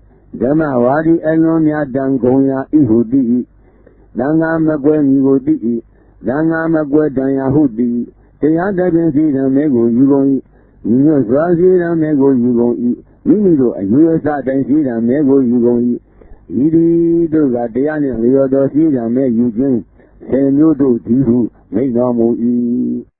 ဓမ္မဝါဒီအလွန်များတန်ကုန်ရာ၏ဟုသိ၏သံဃာမကွဲမည်ကိုသိ၏သံဃာမကွဲတန်ရာဟုသိ၏တရားတပင်စီဓမ္မဲကိုယူကုန်၏ညီညွတ်စွာစီဓမ္မဲကိုယူကုန်၏မိမိတို့အယူအဆတိုင်းစီဓမ္မဲကိုယူကုန်၏ဤသည်တို့ကတရားနှင့်လျော်သောစီဓမ္မဲယူခြင်း10မျိုးတို့သည်ဟုမိန့်တော်မူ၏